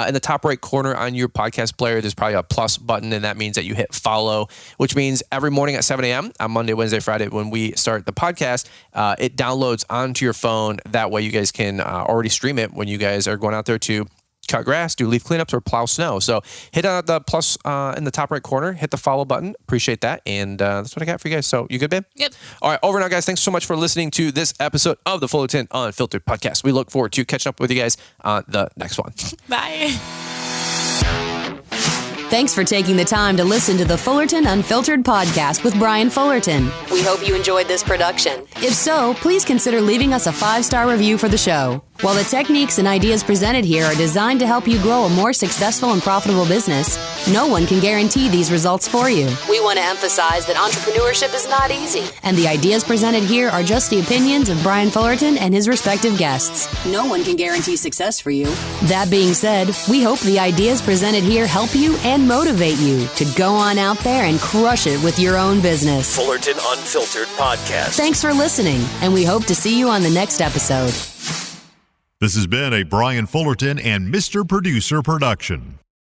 B: in the top right corner on your podcast player, there's probably a plus button, and that means that you hit follow, which means every morning at 7 a.m. on Monday, Wednesday, Friday, when we start the podcast, it downloads onto your phone. That way you guys can already stream it when you guys are going out there to cut grass, do leaf cleanups, or plow snow. So hit the plus in the top right corner, hit the follow button. Appreciate that. And that's what I got for you guys. So you good, babe?
C: Yep.
B: All right, over now, guys. Thanks so much for listening to this episode of the Fullerton Unfiltered podcast. We look forward to catching up with you guys on the next one.
C: Bye.
D: Thanks for taking the time to listen to the Fullerton Unfiltered podcast with Brian Fullerton. We hope you enjoyed this production. If so, please consider leaving us a 5-star review for the show. While the techniques and ideas presented here are designed to help you grow a more successful and profitable business, no one can guarantee these results for you. We want to emphasize that entrepreneurship is not easy, and the ideas presented here are just the opinions of Brian Fullerton and his respective guests. No one can guarantee success for you. That being said, we hope the ideas presented here help you and motivate you to go on out there and crush it with your own business.
A: Fullerton Unfiltered podcast.
D: Thanks for listening, and we hope to see you on the next episode.
E: This has been a Brian Fullerton and Mr. Producer production.